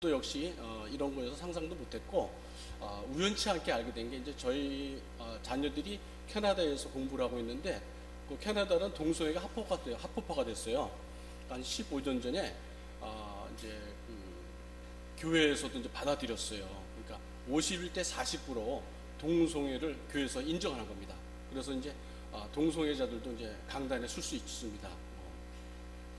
또 역시 이런 거에서 상상도 못했고 우연치 않게 알게 된 게 이제 저희 자녀들이 캐나다에서 공부를 하고 있는데 그 캐나다는 동성애가 합법화가 됐어요. 한 15년 전에 이제 교회에서도 이제 받아들였어요. 그러니까 51대 49로 동성애를 교회에서 인정하는 겁니다. 그래서 이제 동성애자들도 이제 강단에 설 수 있습니다.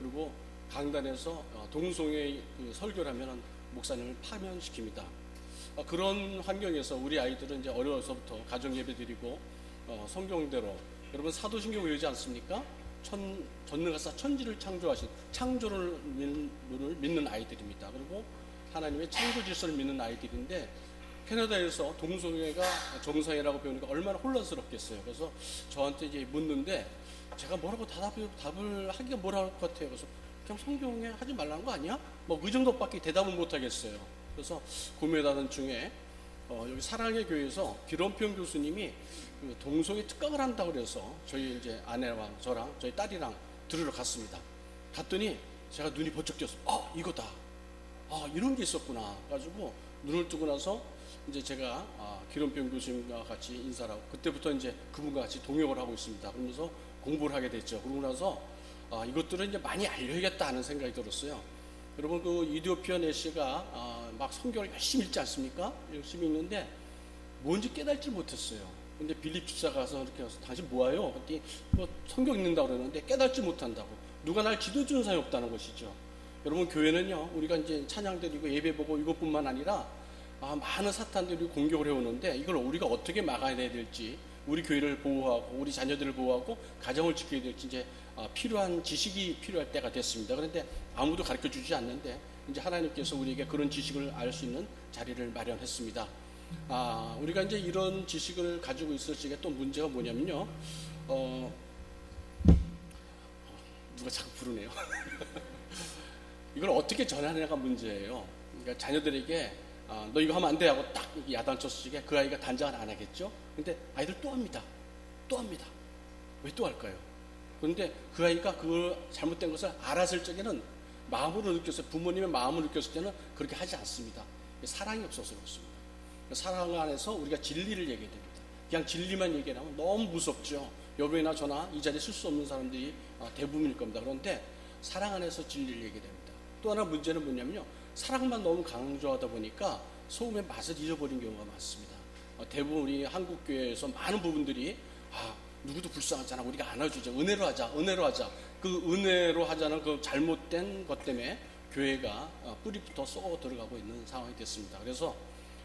그리고 강단에서 동성애 설교를 하면 목사님을 파면시킵니다. 그런 환경에서 우리 아이들은 이제 어려서부터 가정 예배 드리고 성경대로 여러분 사도신경 외우지 않습니까? 전능하사 천지를 창조하신 창조를 믿는 아이들입니다. 그리고 하나님의 창조 질서를 믿는 아이들인데 캐나다에서 동성애가 정상이라고 배우니까 얼마나 혼란스럽겠어요. 그래서 저한테 이제 묻는데 제가 뭐라고 답을 하기가 뭐라고 할 것 같아요. 그래서 그냥 성경에 하지 말라는 거 아니야? 뭐 그 정도밖에 대답을 못 하겠어요. 그래서 고민하던 중에 여기 사랑의 교회에서 기론평 교수님이 그 동성애 특강을 한다고 그래서 저희 이제 아내와 저랑 저희 딸이랑 들으러 갔습니다. 갔더니 제가 눈이 번쩍 띄었어요. 이거다. 이런 게 있었구나. 가지고 눈을 뜨고 나서 이제 제가 기론평 교수님과 같이 인사를 하고 그때부터 이제 그분과 같이 동역을 하고 있습니다. 그러면서 공부를 하게 됐죠. 그러고 나서 이것들은 이제 많이 알려야겠다 하는 생각이 들었어요. 여러분 그 이디오피아 내시가 막 성경을 열심히 읽지 않습니까? 열심히 읽는데 뭔지 깨달지 못했어요. 근데 빌립 집사가 가서 이렇게 와서 당신 뭐하요? 그랬더니 뭐 성경 읽는다고 그러는데 깨달지 못한다고. 누가 날 지도 주는 사람이 없다는 것이죠. 여러분 교회는요 우리가 이제 찬양 드리고 예배 보고 이것뿐만 아니라 많은 사탄들이 공격을 해오는데 이걸 우리가 어떻게 막아야 될지 우리 교회를 보호하고 우리 자녀들을 보호하고 가정을 지켜야 될지 이제 필요한 지식이 필요할 때가 됐습니다. 그런데 아무도 가르쳐 주지 않는데 이제 하나님께서 우리에게 그런 지식을 알 수 있는 자리를 마련했습니다. 우리가 이제 이런 지식을 가지고 있을 적에 또 문제가 뭐냐면요. 누가 자꾸 부르네요. 이걸 어떻게 전하느냐가 문제예요. 그러니까 자녀들에게 너 이거 하면 안 돼 하고 딱 야단쳤을 적에 그 아이가 단장을 안 하겠죠. 근데 아이들 또 합니다. 왜 또 할까요? 그런데 그 아이가 그걸 잘못된 것을 알았을 적에는 마음으로 느꼈어요. 부모님의 마음으로 느꼈을 때는 그렇게 하지 않습니다. 사랑이 없어서 그렇습니다. 사랑 안에서 우리가 진리를 얘기해야 됩니다. 그냥 진리만 얘기하면 너무 무섭죠. 여러분이나 저나 이 자리에 쓸 수 없는 사람들이 대부분일 겁니다. 그런데 사랑 안에서 진리를 얘기해야 됩니다. 또 하나 문제는 뭐냐면요. 사랑만 너무 강조하다 보니까 소금의 맛을 잊어버린 경우가 많습니다. 대부분 우리 한국교회에서 많은 부분들이 누구도 불쌍하잖아. 우리가 안아주자. 은혜로 하자. 그 은혜로 하자는 그 잘못된 것 때문에 교회가 뿌리부터 썩어 들어가고 있는 상황이 됐습니다. 그래서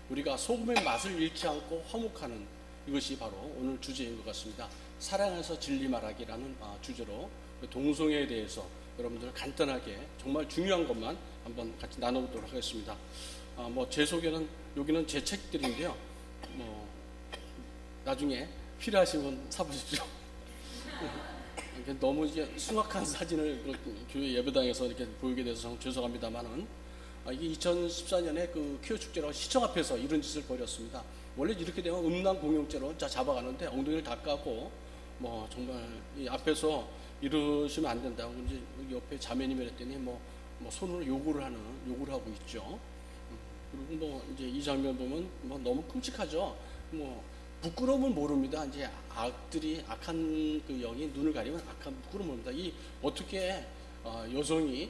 우리가 소금의 맛을 잃지 않고 화목하는 이것이 바로 오늘 주제인 것 같습니다. 사랑에서 진리 말하기라는 주제로 동성애에 대해서 여러분들 간단하게 정말 중요한 것만 한번 같이 나눠보도록 하겠습니다. 제 소개는 여기는 제 책들인데요. 나중에 필요하시면 사보십시오. 너무 이제 숭악한 사진을 교회 예배당에서 이렇게 보이게 돼서 죄송합니다만은 이게 2014년에 그 퀴어 축제라고 시청 앞에서 이런 짓을 벌였습니다. 원래 이렇게 되면 음란 공용죄로 잡아가는데 엉덩이를 다 까고 정말 이 앞에서 이러시면 안 된다고 이제 옆에 자매님이 했더니 손으로 요구를 하고 있죠. 그리고 이제 이 장면 보면 너무 끔찍하죠. 부끄러움을 모릅니다. 이제 악한 그 영이 눈을 가리면 악한 부끄러움을 모릅니다. 이 어떻게 여성이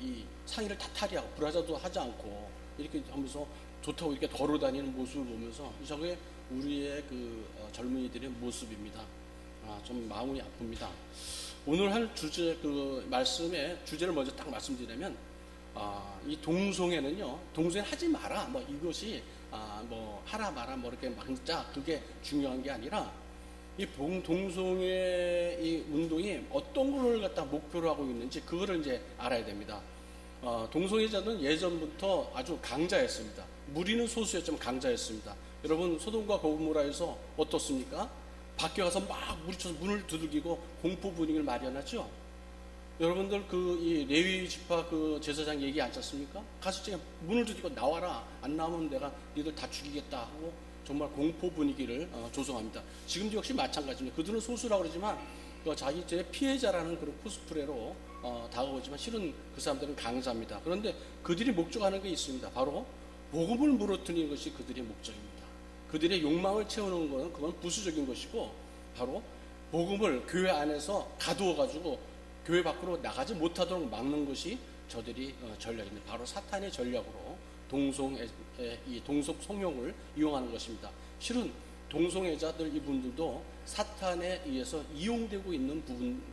이 상의를 다 탈의하고 브라자도 하지 않고 이렇게 하면서 좋다고 이렇게 걸어다니는 모습을 보면서 저게 우리의 그 젊은이들의 모습입니다. 좀 마음이 아픕니다. 오늘 할 주제 그 말씀의 주제를 먼저 딱 말씀드리면 이 동성애는요. 동성애 하지 마라. 이것이 하라 마라 이렇게 막자 그게 중요한 게 아니라 이 동성애 이 운동이 어떤 걸 갖다 목표로 하고 있는지 그거를 이제 알아야 됩니다. 동성애자는 예전부터 아주 강자였습니다. 무리는 소수였지만 강자였습니다. 여러분 소돔과 고모라에서 어떻습니까? 밖에 가서 막 무리쳐서 문을 두들기고 공포 분위기를 마련하죠. 여러분들 이 레위 지파 그 제사장 얘기 안 짰습니까? 가서 지금 문을 두드리고 나와라. 안 나오면 내가 니들 다 죽이겠다 하고 정말 공포 분위기를 조성합니다. 지금도 역시 마찬가지입니다. 그들은 소수라고 그러지만 자기 제 피해자라는 그런 코스프레로 다가오지만 실은 그 사람들은 강자입니다. 그런데 그들이 목적하는 게 있습니다. 바로 복음을 무너뜨리는 것이 그들의 목적입니다. 그들의 욕망을 채우는 것은 그건 부수적인 것이고 바로 복음을 교회 안에서 가두어 가지고 교회 밖으로 나가지 못하도록 막는 것이 저들이 전략입니다. 바로 사탄의 전략으로 이 동성 성욕을 이용하는 것입니다. 실은 동성애자들 이분들도 사탄에 의해서 이용되고 있는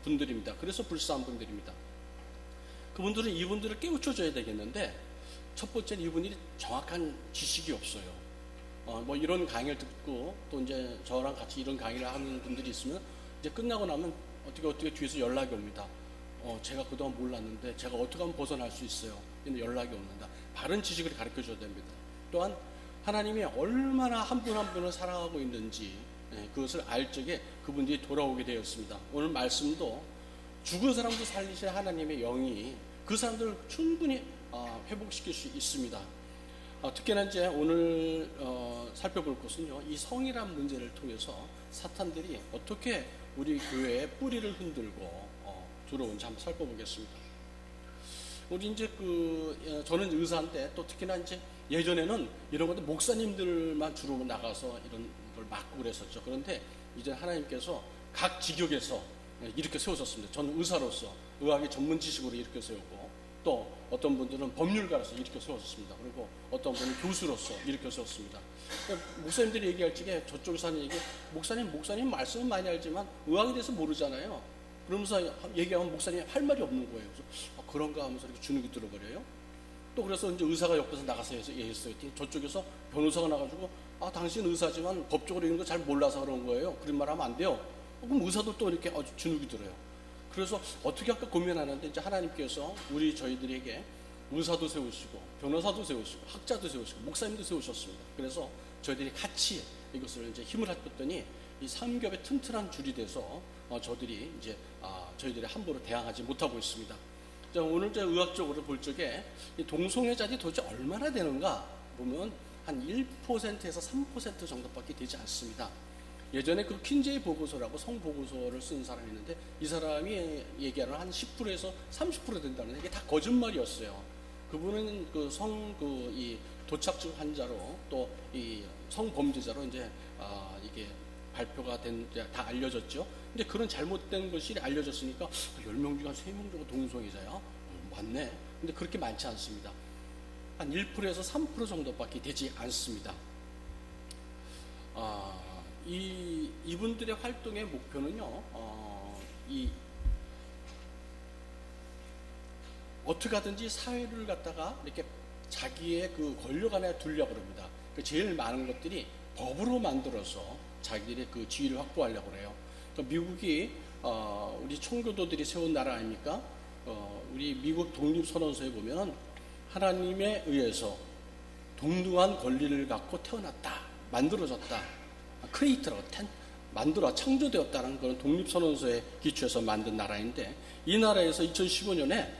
분들입니다. 그래서 불쌍한 분들입니다. 그분들은 이분들을 깨우쳐줘야 되겠는데 첫 번째는 이분들이 정확한 지식이 없어요. 뭐 이런 강의를 듣고 또 이제 저랑 같이 이런 강의를 하는 분들이 있으면 이제 끝나고 나면 어떻게 뒤에서 연락이 옵니다. 제가 그동안 몰랐는데 제가 어떻게 하면 벗어날 수 있어요? 이런 연락이 옵니다. 바른 지식을 가르쳐 줘야 됩니다. 또한 하나님이 얼마나 한 분 한 분을 사랑하고 있는지 그것을 알 적에 그분들이 돌아오게 되었습니다. 오늘 말씀도 죽은 사람도 살리실 하나님의 영이 그 사람들을 충분히 회복시킬 수 있습니다. 특히나 이제 오늘 살펴볼 것은요, 이 성이란 문제를 통해서 사탄들이 어떻게 우리 교회의 뿌리를 흔들고 들어온지 한번 살펴보겠습니다. 우리 이제 저는 의사인데 또 특히나 이제 예전에는 이런 것도 목사님들만 주로 나가서 이런 걸 맡고 그랬었죠. 그런데 이제 하나님께서 각 직역에서 이렇게 세우셨습니다. 저는 의사로서 의학의 전문 지식으로 이렇게 세우고 또 어떤 분들은 법률가로서 이렇게 세웠습니다. 그리고 어떤 분은 교수로서 이렇게 세웠습니다. 목사님들이 얘기할 적에 저쪽에서 하는 얘기, 목사님 말씀은 많이 알지만 의학에 대해서 모르잖아요. 그러면서 얘기하면 목사님이 할 말이 없는 거예요. 그래서 그런가 하면서 이렇게 주눅이 들어버려요. 또 그래서 이제 의사가 옆에서 나가서 얘기했어요. 저쪽에서 변호사가 나가지고 당신 의사지만 법적으로 이런 거 잘 몰라서 그런 거예요. 그런 말 하면 안 돼요. 그럼 의사도 또 이렇게 주눅이 들어요. 그래서 어떻게 할까 고민하는데 이제 하나님께서 저희들에게 의사도 세우시고 변호사도 세우시고 학자도 세우시고 목사님도 세우셨습니다. 그래서 저희들이 같이 이것을 이제 힘을 합했더니 이 삼겹의 튼튼한 줄이 돼서 저희들이 함부로 대항하지 못하고 있습니다. 자, 오늘 의학적으로 볼 적에 이 동성애자들이 도대체 얼마나 되는가 보면 한 1%에서 3% 정도밖에 되지 않습니다. 예전에 그 퀸제이 보고서라고 성보고서를 쓴 사람이 있는데 이 사람이 얘기하는 한 10%에서 30% 된다는 게 다 거짓말이었어요. 그분은 이 도착증 환자로 또 이 성범죄자로 이제 이게 발표가 다 알려졌죠. 근데 그런 잘못된 것이 알려졌으니까 10명 중에 한 3명 정도 동성애자야? 맞네. 근데 그렇게 많지 않습니다. 한 1%에서 3% 정도밖에 되지 않습니다. 이분들의 활동의 목표는요, 어떻게 하든지 사회를 갖다가 이렇게 자기의 그 권력 안에 두려고 합니다. 제일 많은 것들이 법으로 만들어서 자기들의 그 지위를 확보하려고 해요. 미국이 우리 청교도들이 세운 나라 아닙니까? 우리 미국 독립선언서에 보면 하나님에 의해서 동등한 권리를 갖고 태어났다, 만들어졌다, 크리에이터라고 창조되었다는 그런 독립선언서에 기초해서 만든 나라인데 이 나라에서 2015년에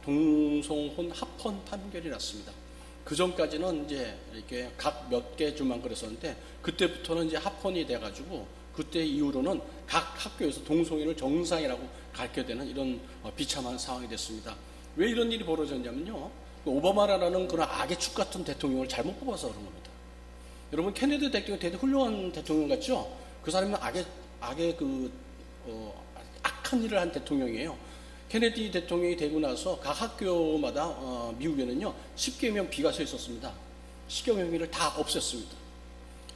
동성혼 합헌 판결이 났습니다. 그 전까지는 이제 이렇게 각 몇 개 주만 그랬었는데 그때부터는 이제 합헌이 돼가지고 그때 이후로는 각 학교에서 동성애를 정상이라고 가르쳐야 되는 이런 비참한 상황이 됐습니다. 왜 이런 일이 벌어졌냐면요, 오바마라는 그런 악의 축 같은 대통령을 잘못 뽑아서 그런 겁니다. 여러분 케네디 대통령 되게 훌륭한 대통령 같죠? 그 사람은 악한 일을 한 대통령이에요. 케네디 대통령이 되고 나서 각 학교마다 미국에는요 10개명 비가 서 있었습니다. 10개명 비를 다 없앴습니다.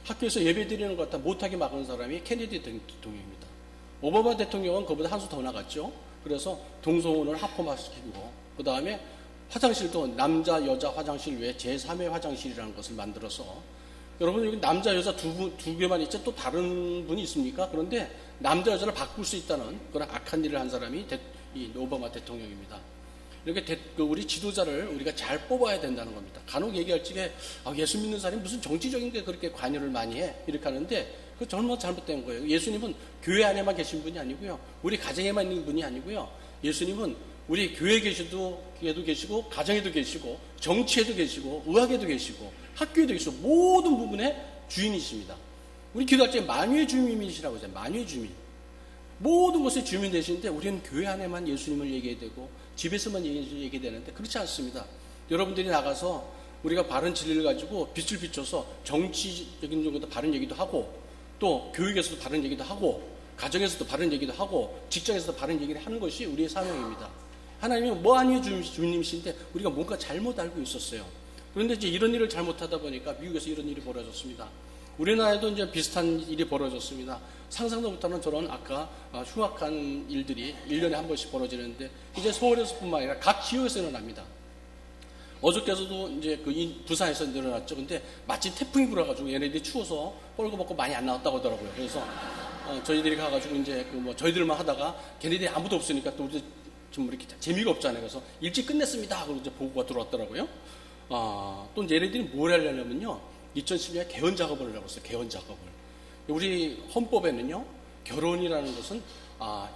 학교에서 예배 드리는 것 같아 못하게 막은 사람이 케네디 대통령입니다. 오바마 대통령은 그보다 한 수 더 나갔죠. 그래서 동성혼을 합헌화시키고 그 다음에 화장실도 남자 여자 화장실 외에 제3의 화장실이라는 것을 만들어서, 여러분 여기 남자 여자 두 개만 있지 또 다른 분이 있습니까? 그런데 남자 여자를 바꿀 수 있다는 그런 악한 일을 한 사람이 이 오바마 대통령입니다. 이렇게 우리 지도자를 우리가 잘 뽑아야 된다는 겁니다. 간혹 얘기할 적에 예수 믿는 사람이 무슨 정치적인 게 그렇게 관여를 많이 해 이렇게 하는데 그거 정말 잘못된 거예요. 예수님은 교회 안에만 계신 분이 아니고요, 우리 가정에만 있는 분이 아니고요, 예수님은 우리 교회에 계시고 가정에도 계시고 정치에도 계시고 의학에도 계시고 학교에도 계시고 모든 부분의 주인이십니다. 우리 기도할 때 만유의 주님이시라고 하잖아요. 만유의 주님. 모든 것의 주민 되시는데 우리는 교회 안에만 예수님을 얘기해야 되고 집에서만 얘기해야 되는데 그렇지 않습니다. 여러분들이 나가서 우리가 바른 진리를 가지고 빛을 비춰서 정치적인 정도도 바른 얘기도 하고 또 교육에서도 바른 얘기도 하고 가정에서도 바른 얘기도 하고 직장에서도 바른 얘기를 하는 것이 우리의 사명입니다. 하나님은 무한히 주님이신데 우리가 뭔가 잘못 알고 있었어요. 그런데 이제 이런 일을 잘못하다 보니까 미국에서 이런 일이 벌어졌습니다. 우리나라에도 이제 비슷한 일이 벌어졌습니다. 상상도 못하는 저런 아까 흉악한 일들이 1년에 한 번씩 벌어지는데 이제 서울에서뿐만 아니라 각 지역에서 일어납니다. 어저께서도 이제 부산에서 일어났죠. 근데 마침 태풍이 불어가지고 얘네들이 추워서 뻘거벗고 많이 안 나왔다고 하더라고요. 그래서 저희들이 가가지고 이제 저희들만 하다가 걔네들이 아무도 없으니까 또 우리 좀 이렇게 재미가 없잖아요. 그래서 일찍 끝냈습니다. 그리고 이제 보고가 들어왔더라고요. 또 얘네들이 뭘 하려냐면요. 2010년에 개헌 작업을 하려고 했어요. 개헌 작업을. 우리 헌법에는요. 결혼이라는 것은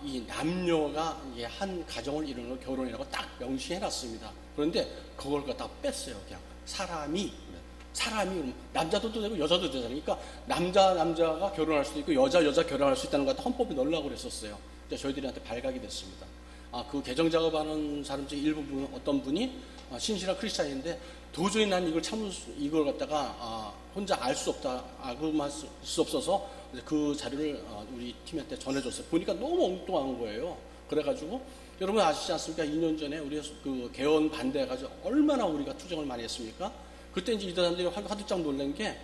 이 남녀가 한 가정을 이루는 걸 결혼이라고 딱 명시해놨습니다. 그런데 그걸 갖다 뺐어요. 그냥 사람이 남자도 되고 여자도 되잖아요. 그러니까 남자가 결혼할 수도 있고 여자 결혼할 수 있다는 것 같아 헌법에 넣으려고 그랬었어요. 저희들한테 발각이 됐습니다. 그 개정 작업하는 사람 중에 일부 어떤 분이 신실한 크리스찬인데 도저히 난 이걸 갖다가 혼자 알 수 없다, 알고만 수 없어서 그 자료를 우리 팀한테 전해줬어요. 보니까 너무 엉뚱한 거예요. 그래가지고 여러분 아시지 않습니까? 2년 전에 우리 그 개헌 반대해가지고 얼마나 우리가 투쟁을 많이 했습니까? 그때 이제 이 사람들이 화들짝 놀란 게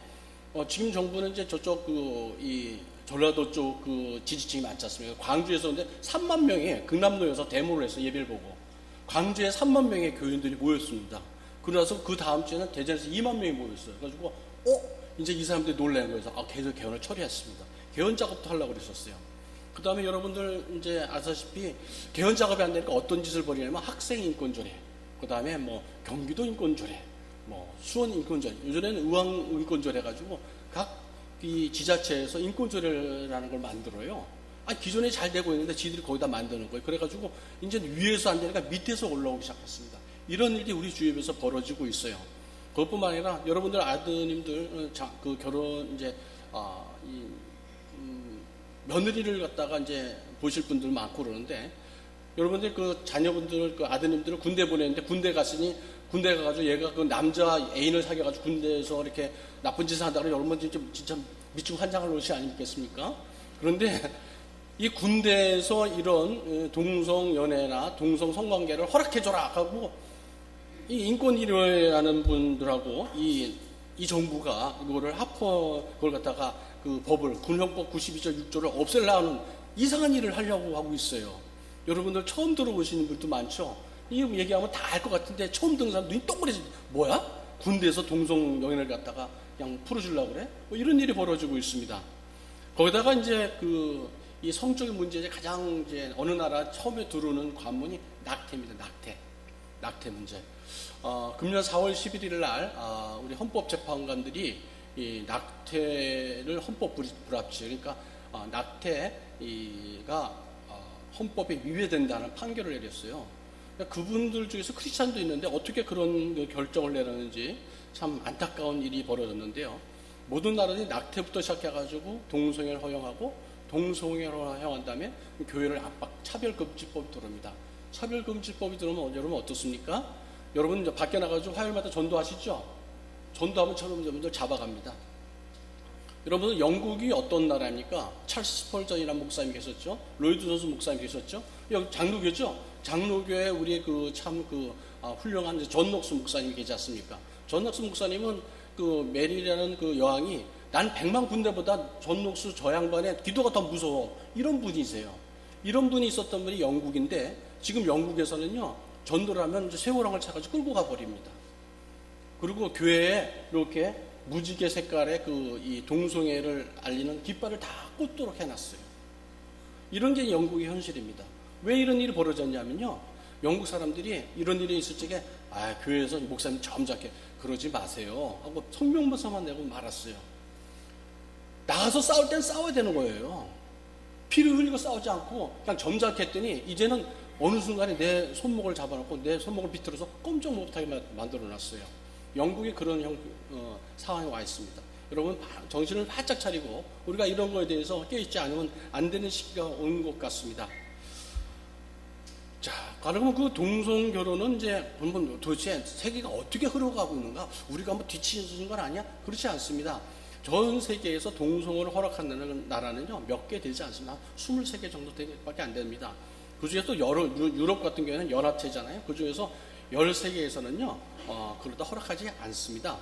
지금 정부는 이제 저쪽 이 전라도 쪽 지지층이 많지 않습니까? 광주에서 근데 3만 명의 극남로에서 데모를 해서 예배를 보고 광주에 3만 명의 교인들이 모였습니다. 그러나서 그 다음 주에는 대전에서 2만 명이 모였어요. 그래가지고 이제 이 사람들이 놀란 거예요. 계속 개헌을 처리했습니다. 개헌 작업도 하려고 그랬었어요. 그 다음에 여러분들 이제 아시다시피 개헌 작업이 안 되니까 어떤 짓을 벌이냐면 학생 인권조례, 그 다음에 경기도 인권조례, 수원 인권조례, 요즘에는 의왕 인권조례 해가지고 각 이 지자체에서 인권조례라는 걸 만들어요. 기존에 잘 되고 있는데 지들이 거기다 만드는 거예요. 그래가지고 이제 위에서 안 되니까 밑에서 올라오기 시작했습니다. 이런 일이 우리 주위에서 벌어지고 있어요. 그것뿐만 아니라 여러분들 아드님들 그 결혼 이제 며느리를 갖다가 이제 보실 분들 많고 그러는데 여러분들 그 자녀분들 그 아드님들을 군대 보내는데 군대 가가지고 얘가 그 남자 애인을 사귀어가지고 군대에서 이렇게 나쁜 짓을 한다고 여러분 진짜 미치고 환장할 것이 아니겠습니까? 그런데 이 군대에서 이런 동성 연애나 동성 성관계를 허락해줘라 하고 이 인권 일위하는 분들하고 이 정부가 그걸 갖다가 그 법을 군형법 92조 6조를 없애려는 이상한 일을 하려고 하고 있어요. 여러분들 처음 들어보시는 분도 많죠. 이 얘기하면 다 알 것 같은데 처음 듣는 사람 눈이 동그래서 뭐야? 군대에서 동성 연애를 갖다가 그냥 풀어주려고 그래? 이런 일이 벌어지고 있습니다. 거기다가 이제 이 성적인 문제에 가장 이제 어느 나라 처음에 들어오는 관문이 낙태입니다. 낙태 문제. 금년 4월 11일 날 우리 헌법재판관들이 이 낙태를 헌법 불합치, 그러니까 낙태가 헌법에 위배된다는 판결을 내렸어요. 그러니까 그분들 중에서 크리스찬도 있는데 어떻게 그런 결정을 내렸는지 참 안타까운 일이 벌어졌는데요. 모든 나라들이 낙태부터 시작해가지고 동성애를 허용하고 동성애를 허용한 다음에 교회를 차별금지법이 들어옵니다. 차별금지법이 들어오면 여러분 어떻습니까? 여러분 이제 밖에 나가지고 화요일마다 전도하시죠? 전도하면 여러분들 잡아갑니다. 여러분 영국이 어떤 나라입니까? 찰스 스펄전이라는 목사님이 계셨죠? 로이드 존스 목사님이 계셨죠? 여기 장로교죠? 장로교에 우리 훌륭한 존 녹스 목사님이 계지 않습니까? 존 녹스 목사님은 메리라는 여왕이 난 100만 군대보다 존 녹스 저 양반의 기도가 더 무서워. 이런 분이세요. 이런 분이 있었던 분이 영국인데 지금 영국에서는요, 전도를 하면 이제 쇠고랑을 차가지고 끌고 가버립니다. 그리고 교회에 이렇게 무지개 색깔의 이 동성애를 알리는 깃발을 다 꽂도록 해놨어요. 이런 게 영국의 현실입니다. 왜 이런 일이 벌어졌냐면요, 영국 사람들이 이런 일이 있을 적에 교회에서 목사님 점잖게 그러지 마세요 하고 성명서만 내고 말았어요. 나가서 싸울 땐 싸워야 되는 거예요. 피를 흘리고 싸우지 않고 그냥 점잖게 했더니 이제는 어느 순간에 내 손목을 잡아놓고 내 손목을 비틀어서 꼼짝 못하게 만들어놨어요. 영국이 그런 상황에 와 있습니다. 여러분 정신을 바짝 차리고 우리가 이런 거에 대해서 깨있지 않으면 안 되는 시기가 온 것 같습니다. 자, 그러면 그 동성 결혼은 이제 한번 도대체 세계가 어떻게 흘러가고 있는가? 우리가 뭐 뒤치는 건 아니야? 그렇지 않습니다. 전 세계에서 동성을 허락하는 나라는요, 몇 개 되지 않습니다. 23개 정도밖에 안 됩니다. 그 중에서 유럽 같은 경우에는 연합체잖아요. 그 중에서 13개에서는요, 그러다 허락하지 않습니다.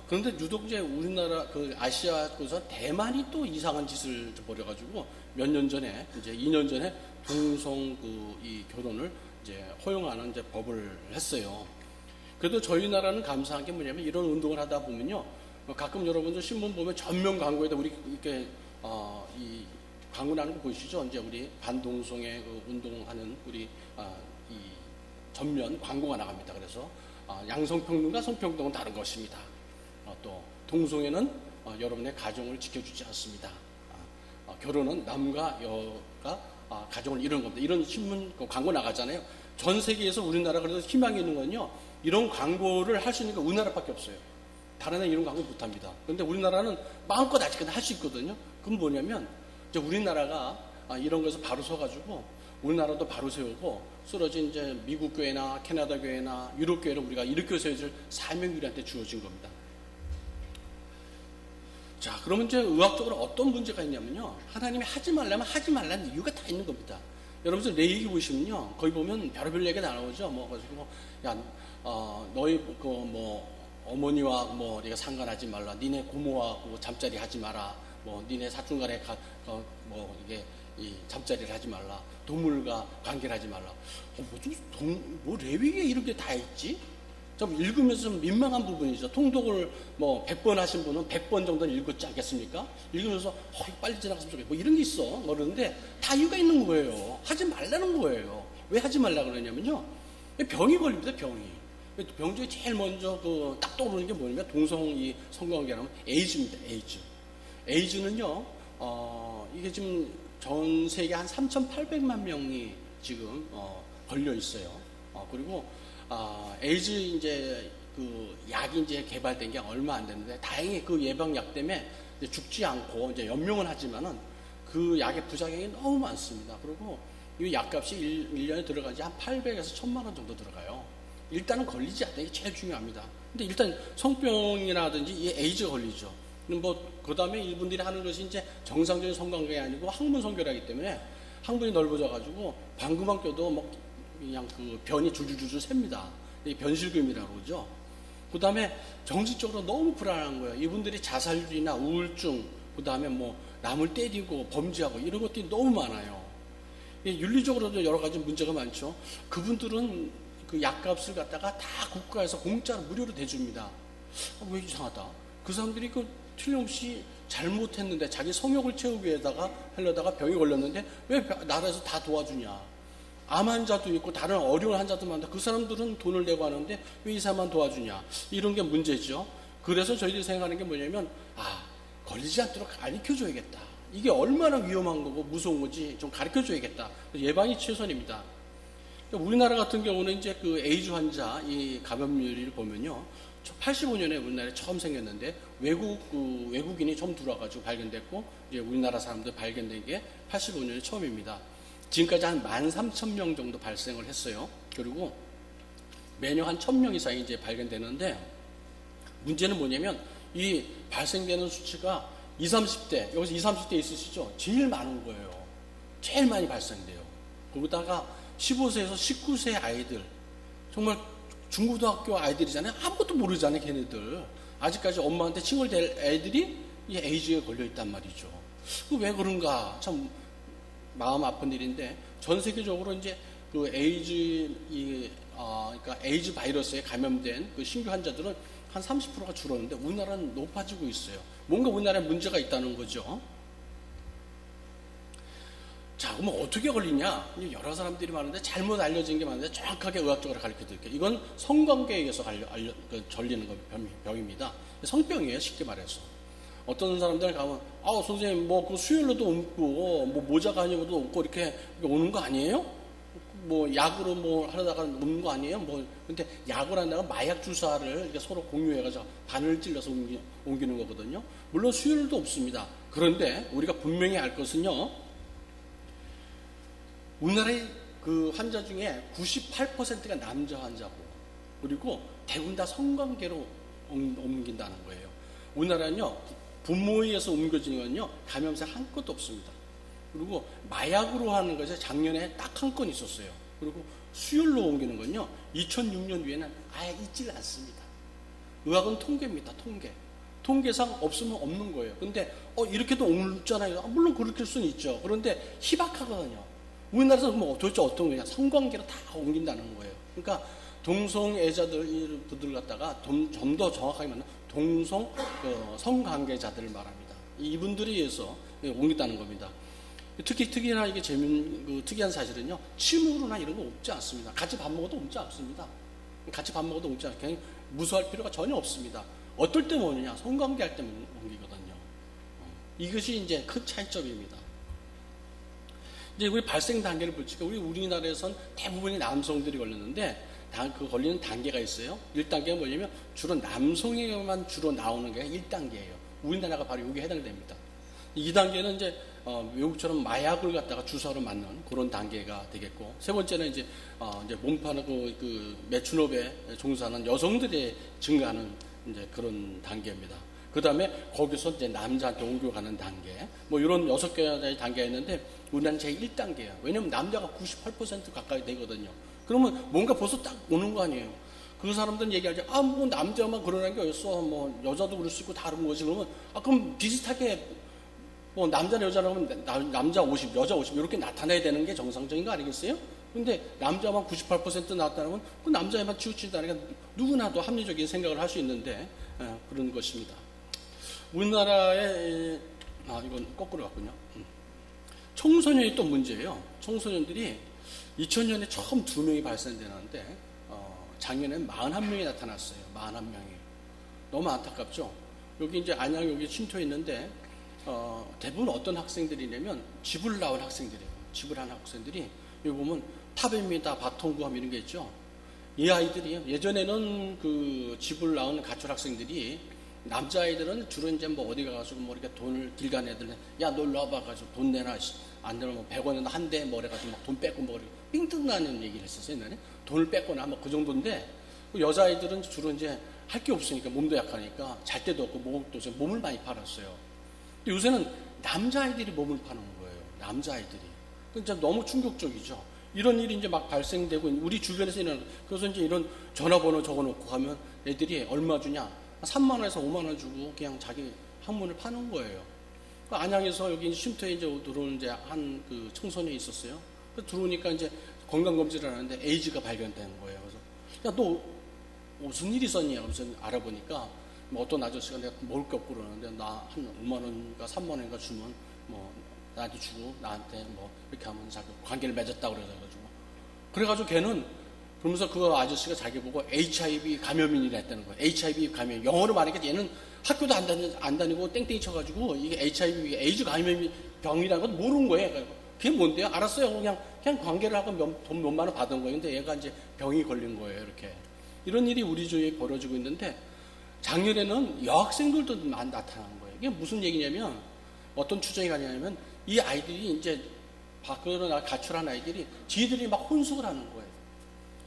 그런데 유독 이제 우리나라, 아시아에서 대만이 또 이상한 짓을 벌여가지고 몇 년 전에, 이제 2년 전에 동성 이 결혼을 이제 허용하는 이제 법을 했어요. 그래도 저희 나라는 감사한 게 뭐냐면 이런 운동을 하다 보면요, 가끔 여러분들 신문 보면 전면 광고에다 우리 이렇게 이 광고 나는 거 보이시죠? 이제 우리 반동성애 운동하는 우리 이 전면 광고가 나갑니다. 그래서 양성평등과 성평등은 다른 것입니다. 또 동성애는 여러분의 가정을 지켜주지 않습니다. 결혼은 남과 여가 가정을 이루는 겁니다. 이런 신문 광고 나가잖아요. 전 세계에서 우리나라 그래서 희망이 있는 건요, 이런 광고를 할 수 있는 게 우리나라밖에 없어요. 다른 나라 이런 광고 못합니다. 그런데 우리나라는 마음껏 아직까지 할 수 있거든요. 그건 뭐냐면 이제 우리나라가 이런 거에서 바로 서가지고 우리나라도 바로 세우고 쓰러진 이제 미국 교회나 캐나다 교회나 유럽 교회를 우리가 일으켜 세워줄 사명이 우리한테 주어진 겁니다. 자, 그러면 이제 의학적으로 어떤 문제가 있냐면요, 하나님이 하지 말라면 하지 말라는 이유가 다 있는 겁니다. 여러분들 내 얘기 보시면요, 거기 보면 별의별 얘기가 나오죠. 뭐 가지고 야, 너희 어머니와 네가 상관하지 말라, 니네 고모와 잠자리 하지 마라, 니네 사촌간에 이게 이 잠자리를 하지 말라, 동물과 관계를 하지 말라. 레위기에 이런 게 다 있지? 좀 읽으면서 좀 민망한 부분이죠. 통독을 100번 하신 분은 100번 정도는 읽었지 않겠습니까? 읽으면서 빨리 지나갔으면 좋겠고 이런 게 있어. 그러는데 다 이유가 있는 거예요. 하지 말라는 거예요. 왜 하지 말라 그러냐면요, 병이 걸립니다. 병 중에 제일 먼저 딱 떠오르는 게 뭐냐면 동성 성관계라면 에이즈입니다. 에이즈는요, 이게 지금 전 세계 한 3,800만 명이 지금 걸려 있어요. 그리고 에이즈 이제 약이 이제 개발된 게 얼마 안 됐는데 다행히 그 예방약 때문에 이제 죽지 않고 이제 연명은 하지만은 그 약의 부작용이 너무 많습니다. 그리고 이 약값이 1년에 들어가지 한 800에서 1000만 원 정도 들어가요. 일단은 걸리지 않는 게 제일 중요합니다. 근데 일단 성병이라든지 이 에이즈가 걸리죠. 그 다음에 이분들이 하는 것이 이제 정상적인 성관계가 아니고 항문 성결하기 때문에 항문이 넓어져가지고 방구만 껴도 그냥 변이 줄줄줄 셉니다. 이게 변실금이라고 그러죠. 그 다음에 정신적으로 너무 불안한 거예요. 이분들이 자살률이나 우울증, 그 다음에 남을 때리고 범죄하고 이런 것들이 너무 많아요. 윤리적으로도 여러 가지 문제가 많죠. 그분들은 그 약값을 갖다가 다 국가에서 공짜로 무료로 대줍니다. 왜 이상하다. 그 사람들이 틀림없이 잘못했는데 자기 성욕을 채우기 하려다가 병이 걸렸는데 왜 나라에서 다 도와주냐. 암 환자도 있고 다른 어려운 환자도 많은데 그 사람들은 돈을 내고 하는데 왜 이 사람만 도와주냐. 이런 게 문제죠. 그래서 저희들이 생각하는 게 뭐냐면 걸리지 않도록 가르쳐줘야겠다. 이게 얼마나 위험한 거고 무서운 건지 좀 가르쳐줘야겠다. 예방이 최선입니다. 우리나라 같은 경우는 이제 에이즈 환자 이 감염률을 보면요, 85년에 우리나라에 처음 생겼는데 외국인이 처음 들어와가지고 발견됐고 이제 우리나라 사람들 발견된 게 85년이 처음입니다. 지금까지 한 13,000명 정도 발생을 했어요. 그리고 매년 한 1,000명 이상이 이제 발견되는데 문제는 뭐냐면 이 발생되는 수치가 20, 30대, 여기서 20, 30대 있으시죠? 제일 많은 거예요. 제일 많이 발생돼요. 거기다가 15세에서 19세 아이들, 정말 중고등학교 아이들이잖아요. 아무것도 모르잖아요, 걔네들. 아직까지 엄마한테 칭얼댈 애들이 이 에이즈에 걸려있단 말이죠. 왜 그런가? 참 마음 아픈 일인데, 전 세계적으로 이제 그러니까 에이즈 바이러스에 감염된 신규 환자들은 한 30%가 줄었는데 우리나라는 높아지고 있어요. 뭔가 우리나라에 문제가 있다는 거죠. 자, 그러면 어떻게 걸리냐? 여러 사람들이 많은데 잘못 알려진 게 많은데 정확하게 의학적으로 가르쳐 드릴게요. 이건 성관계에 의해서 걸리는 병입니다. 성병이에요, 쉽게 말해서. 어떤 사람들 가면, 선생님, 수혈로도 옮고, 모자가 아니고도 옮고, 이렇게 오는 거 아니에요? 뭐 약으로 뭐 하다가 옮는 거 아니에요? 뭐 근데 약을 한다가 마약 주사를 이렇게 서로 공유해가지고 바늘을 찔러서 옮기는 거거든요. 물론 수혈도 없습니다. 그런데 우리가 분명히 알 것은요, 우리나라의 그 환자 중에 98%가 남자 환자고, 그리고 대부분 다 성관계로 옮긴다는 거예요. 우리나라는요, 부모에 의해서 옮겨지는 건요, 감염사 한 건도 없습니다. 그리고 마약으로 하는 것이 작년에 딱 한 건 있었어요. 그리고 수혈로 옮기는 건요, 2006년 뒤에는 아예 있질 않습니다. 의학은 통계입니다, 통계. 통계상 없으면 없는 거예요. 근데, 이렇게도 옮잖아요. 물론 그렇게 수는 있죠. 그런데 희박하거든요. 우리나라에서 뭐 도대체 어떤 거냐. 성관계로 다 옮긴다는 거예요. 그러니까 동성애자들 분들 갖다가 좀 더 정확하게 말하면 동성 성관계자들을 말합니다. 이분들에 의해서 옮긴다는 겁니다. 특히나 이게 특이한 사실은요, 침으로나 이런 거 옮지 않습니다. 같이 밥 먹어도 옮지 않습니다. 같이 밥 먹어도 옮지 않고 그냥 무서워할 필요가 전혀 없습니다. 어떨 때 오느냐? 성관계 할 때 옮기거든요. 이것이 이제 큰 차이점입니다. 이제 우리 발생 단계를 볼지가 우리나라에선 대부분이 남성들이 걸렸는데 그 걸리는 단계가 있어요. 1단계가 뭐냐면 주로 남성에게만 주로 나오는 게 1단계예요. 우리나라가 바로 여기에 해당됩니다. 2단계는 이제 외국처럼 마약을 갖다가 주사로 맞는 그런 단계가 되겠고, 세 번째는 이제 몸파는 그 매춘업에 종사하는 여성들이 증가하는 이제 그런 단계입니다. 그 다음에 거기서 이제 남자한테 옮겨가는 단계, 뭐 이런 6개의 단계가 있는데 우리나라는 제 1단계예요. 왜냐면 남자가 98% 가까이 되거든요. 그러면 뭔가 벌써 딱 오는 거 아니에요. 그 사람들은 얘기하지, 뭐 남자만 그러는 게 어딨어. 뭐 여자도 그럴 수 있고 다른 거지. 그러면 그럼 비슷하게 뭐 남자나 여자라면 남자 50, 여자 50 이렇게 나타나야 되는 게 정상적인 거 아니겠어요? 근데 남자만 98% 나타나면 그 남자에만 치우친다니까 누구나도 합리적인 생각을 할 수 있는데 그런 것입니다. 우리나라에 이건 거꾸로 갔군요. 청소년이 또 문제예요. 청소년들이 2000년에 처음 2명이 발생되는데 작년에 41명이 나타났어요. 41명이. 너무 안타깝죠? 여기 이제 안양 여기 쉼터에 있는데 대부분 어떤 학생들이냐면 집을 나온 학생들이에요. 집을 한 학생들이 여기 보면 탑입니다, 바통구함 이런 게 있죠. 이 아이들이 예전에는 그 집을 나온 가출 학생들이 남자아이들은 주로 이제 뭐 어디 가가지고 뭐 이렇게 돈을 길간 애들, 야, 너 일로 와봐가지고 돈 내놔. 안 내면 뭐 100원이나 한 대 뭐 이래가지고 막 돈 뺏고 뭐 삥뜯 나는 얘기를 했었어요, 옛날에. 돈을 뺏거나 뭐 그 정도인데, 여자아이들은 주로 이제 할 게 없으니까 몸도 약하니까 잘 데도 없고 목도 없어서 몸을 많이 팔았어요. 근데 요새는 남자아이들이 몸을 파는 거예요. 남자아이들이. 진짜 너무 충격적이죠. 이런 일이 이제 막 발생되고 우리 주변에서 일어나는. 그래서 이제 이런 전화번호 적어놓고 가면 애들이 얼마 주냐? 3만 원에서 5만 원 주고 그냥 자기 학문을 파는 거예요. 안양에서 여기 쉼터에 이제 들어오는 이제 한 그 청소년이 있었어요. 들어오니까 이제 건강검진을 하는데 에이즈가 발견된 거예요. 그래서 야, 너 무슨 일 있었냐? 그래서 알아보니까 뭐 어떤 아저씨가 내가 먹을 게 없고 그러는데 나 한 5만 원인가 3만 원인가 주면 뭐 나한테 주고 나한테 뭐 이렇게 하면 자기 관계를 맺었다 그래가지고 걔는 그러면서 그 아저씨가 자기 보고 HIV 감염인이라 했다는 거예요. HIV 감염. 영어로 말하니까 얘는 학교도 안 다니고 땡땡이 쳐가지고 이게 HIV, 에이즈 감염 병이라는 건 모르는 거예요. 그게 뭔데요? 알았어요. 그냥 관계를 하고 돈 몇만 원 받은 거예요. 근데 얘가 이제 병이 걸린 거예요. 이렇게. 이런 일이 우리 주위에 벌어지고 있는데 작년에는 여학생들도 많이 나타난 거예요. 이게 무슨 얘기냐면 어떤 추정이 가냐면 이 아이들이 이제 밖으로 가출한 아이들이 지들이 막 혼숙을 하는 거예요.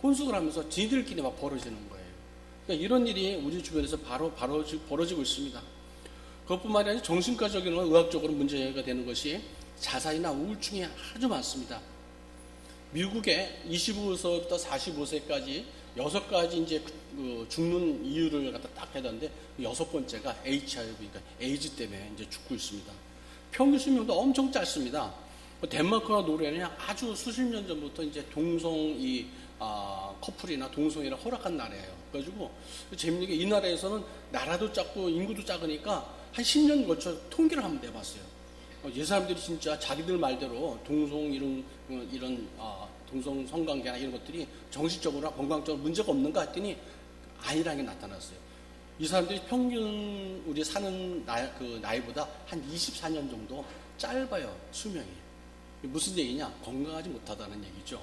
혼숙을 하면서 지들끼리 막 벌어지는 거예요. 그러니까 이런 일이 우리 주변에서 바로 벌어지고 있습니다. 그것뿐만 아니라 정신과적이나 의학적으로 문제가 되는 것이 자살이나 우울증이 아주 많습니다. 미국에 25세부터 45세까지 6가지 이제 죽는 이유를 갖다 딱 해놨는데 6번째가 HIV, 그러니까 에이즈 때문에 이제 죽고 있습니다. 평균 수명도 엄청 짧습니다. 덴마크나 노르웨이는 아주 수십 년 전부터 이제 동성 커플이나 동성애를 허락한 나라예요. 그래가지고 재밌는 게 이 나라에서는 나라도 작고 인구도 작으니까 한 10년 걸쳐 통계를 한번 내봤어요. 이 사람들이 진짜 자기들 말대로 동성 동성 성관계나 이런 것들이 정신적으로나 건강적으로 문제가 없는가 했더니 아니라는 게 나타났어요. 이 사람들이 평균 우리 사는 나이보다 한 24년 정도 짧아요, 수명이. 무슨 얘기냐? 건강하지 못하다는 얘기죠.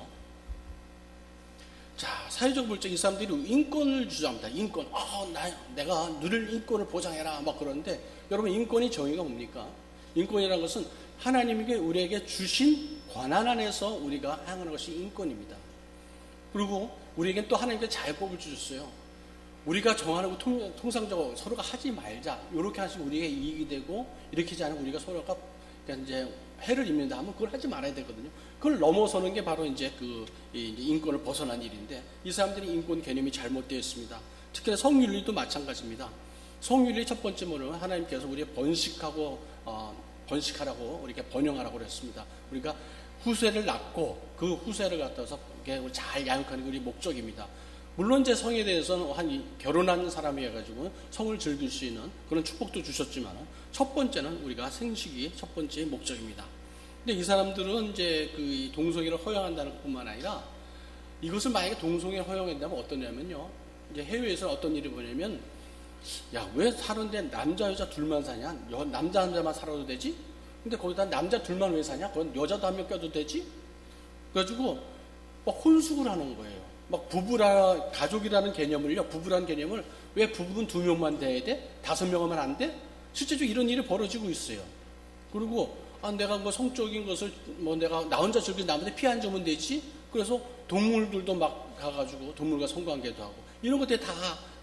자, 사회적 물질 이 사람들이 인권을 주장합니다. 인권. 내가 누릴 인권을 보장해라. 막 그러는데 여러분 인권이 정의가 뭡니까? 인권이라는 것은 하나님께 우리에게 주신 권한 안에서 우리가 행하는 것이 인권입니다. 그리고 우리에겐 또 하나님께 자유법을 주셨어요. 우리가 정하는 거 통상적으로 서로가 하지 말자. 이렇게 하시면 우리에게 이익이 되고 이렇게 하지 않으면 우리가 서로가 이제 해를 입는다 하면 그걸 하지 말아야 되거든요. 그걸 넘어서는 게 바로 이제 이제 인권을 벗어난 일인데 이 사람들이 인권 개념이 잘못되어 있습니다. 특히나 성윤리도 마찬가지입니다. 성윤리 첫 번째 뭐는 하나님께서 우리가 번식하라고 우리가 번영하라고 그랬습니다. 우리가 후세를 낳고 그 후세를 갖다서 잘 양육하는 게 우리 목적입니다. 물론 제 성에 대해서는 결혼한 사람이 해가지고 성을 즐길 수 있는 그런 축복도 주셨지만 첫 번째는 우리가 생식이 첫 번째 목적입니다. 근데 이 사람들은 이제 그 동성애를 허용한다는 것뿐만 아니라 이것을 만약에 동성애를 허용한다면 어떠냐면요. 이제 해외에서 어떤 일이 뭐냐면 야, 왜 사는데 남자 여자 둘만 사냐? 남자 남자만 살아도 되지? 근데 거기다 남자 둘만 왜 사냐? 거기 여자도 한 명 껴도 되지? 그래가지고 막 혼숙을 하는 거예요. 막 가족이라는 개념을요, 부부라는 개념을 왜 부부는 2명만 돼야 돼? 5명은 안 돼? 실제적으로 이런 일이 벌어지고 있어요. 그리고 내가 뭐 성적인 것을 내가 나 혼자 즐기는 남한테 피해 안 주면 되지? 그래서 동물들도 막 가가지고 동물과 성관계도 하고 이런 것들이 다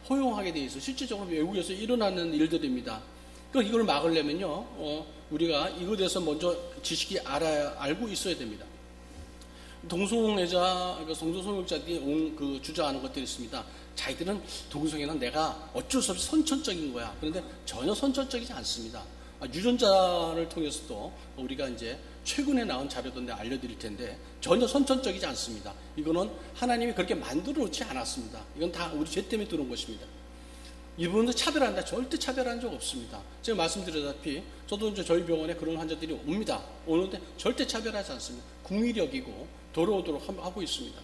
허용하게 돼 있어요. 실질적으로 외국에서 일어나는 일들입니다. 그러니까 이걸 막으려면요, 우리가 이거에 대해서 먼저 지식이 알고 있어야 됩니다. 동성애자들이 주장하는 것들이 있습니다. 자기들은 동성애는 내가 어쩔 수 없이 선천적인 거야. 그런데 전혀 선천적이지 않습니다. 유전자를 통해서도 우리가 이제 최근에 나온 자료도 내가 알려드릴 텐데 전혀 선천적이지 않습니다. 이거는 하나님이 그렇게 만들어 놓지 않았습니다. 이건 다 우리 죄 때문에 들어온 것입니다. 이분들 차별한다. 절대 차별한 적 없습니다. 제가 말씀드렸다시피 저도 이제 저희 병원에 그런 환자들이 옵니다. 오는데 절대 차별하지 않습니다. 궁의력이고 도로오도록 하고 있습니다.